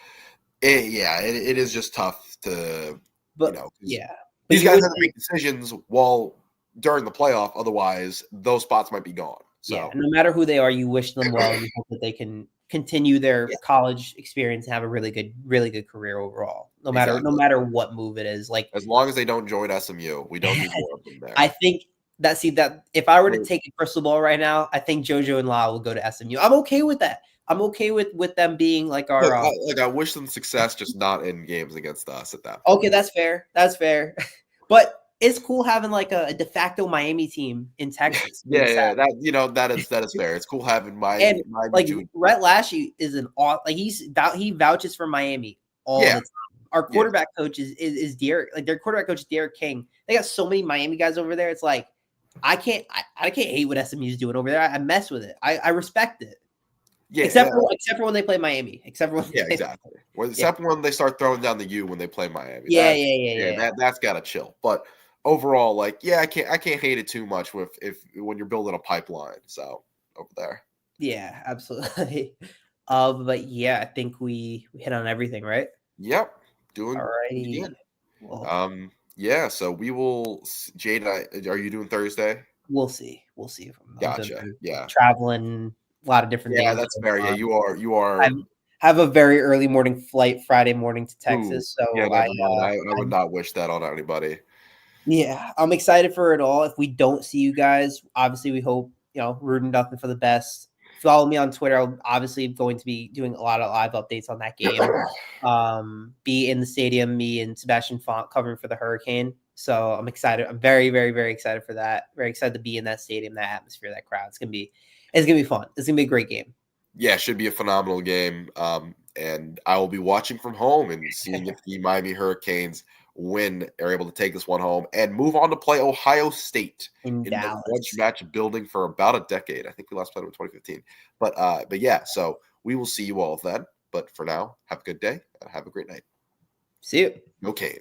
it is just tough to, but 'cause yeah, but these you guys would have to make decisions while during the playoff. Otherwise, those spots might be gone. yeah. So No matter who they are, you wish them well. You hope that they can continue their yeah, college experience and have a really good career overall. No exactly. matter what move it is. Like As long as they don't join SMU, we don't need more of them I there. think that if I were to take a crystal ball right now, I think JoJo and Lyle will go to SMU. I'm okay with that. I'm okay with them being like Look, our I wish them success, just not in games against us at that okay, point. that's fair. That's fair. But it's cool having like a de facto Miami team in Texas being set. Yeah, that is fair. It's cool having And my like June. Rhett Lashey is like he vouches for Miami all Yeah, the time. Our yeah, quarterback coach is Derek, like their quarterback coach is Derek King. They got so many Miami guys over there. It's like I can't hate what SMU is doing over there. I mess with it. I respect it. yeah, Except for when they play Miami. Except for when they yeah, play exactly. Well, yeah. except when they start throwing down the U when they play Miami. Yeah. That's gotta chill. But overall, like, yeah, I can't hate it too much when you're building a pipeline. So over there. Yeah, absolutely. But yeah, I think we hit on everything, right? Yep, doing Alrighty. good. Well, Yeah. So we will. Jade, are you doing Thursday? we'll see. We'll see if I'm doing Gotcha. Yeah. traveling, a lot of different Yeah, things that's going fair. Yeah, on. you I are. have a very early morning flight Friday morning to Ooh, Texas, yeah. so Never mind. I would I'm not wish that on anybody. yeah, I'm excited for it all. If we don't see you guys, obviously we hope, rooting nothing for the best. Follow me on Twitter. I'm obviously going to be doing a lot of live updates on that game. Be in the stadium, me and Sebastian Font covering for the Hurricane. So I'm excited. I'm very, very, very excited for that. Very excited to be in that stadium, that atmosphere, that crowd. It's gonna be fun. It's gonna be a great game. Yeah, should be a phenomenal game. And I will be watching from home and seeing if the Miami Hurricanes are able to take this one home and move on to play Ohio State In in the French Dallas. match building for about a decade. I think we last played them in 2015. But yeah, so we will see you all then. But for now, have a good day and have a great night. See you. Okay.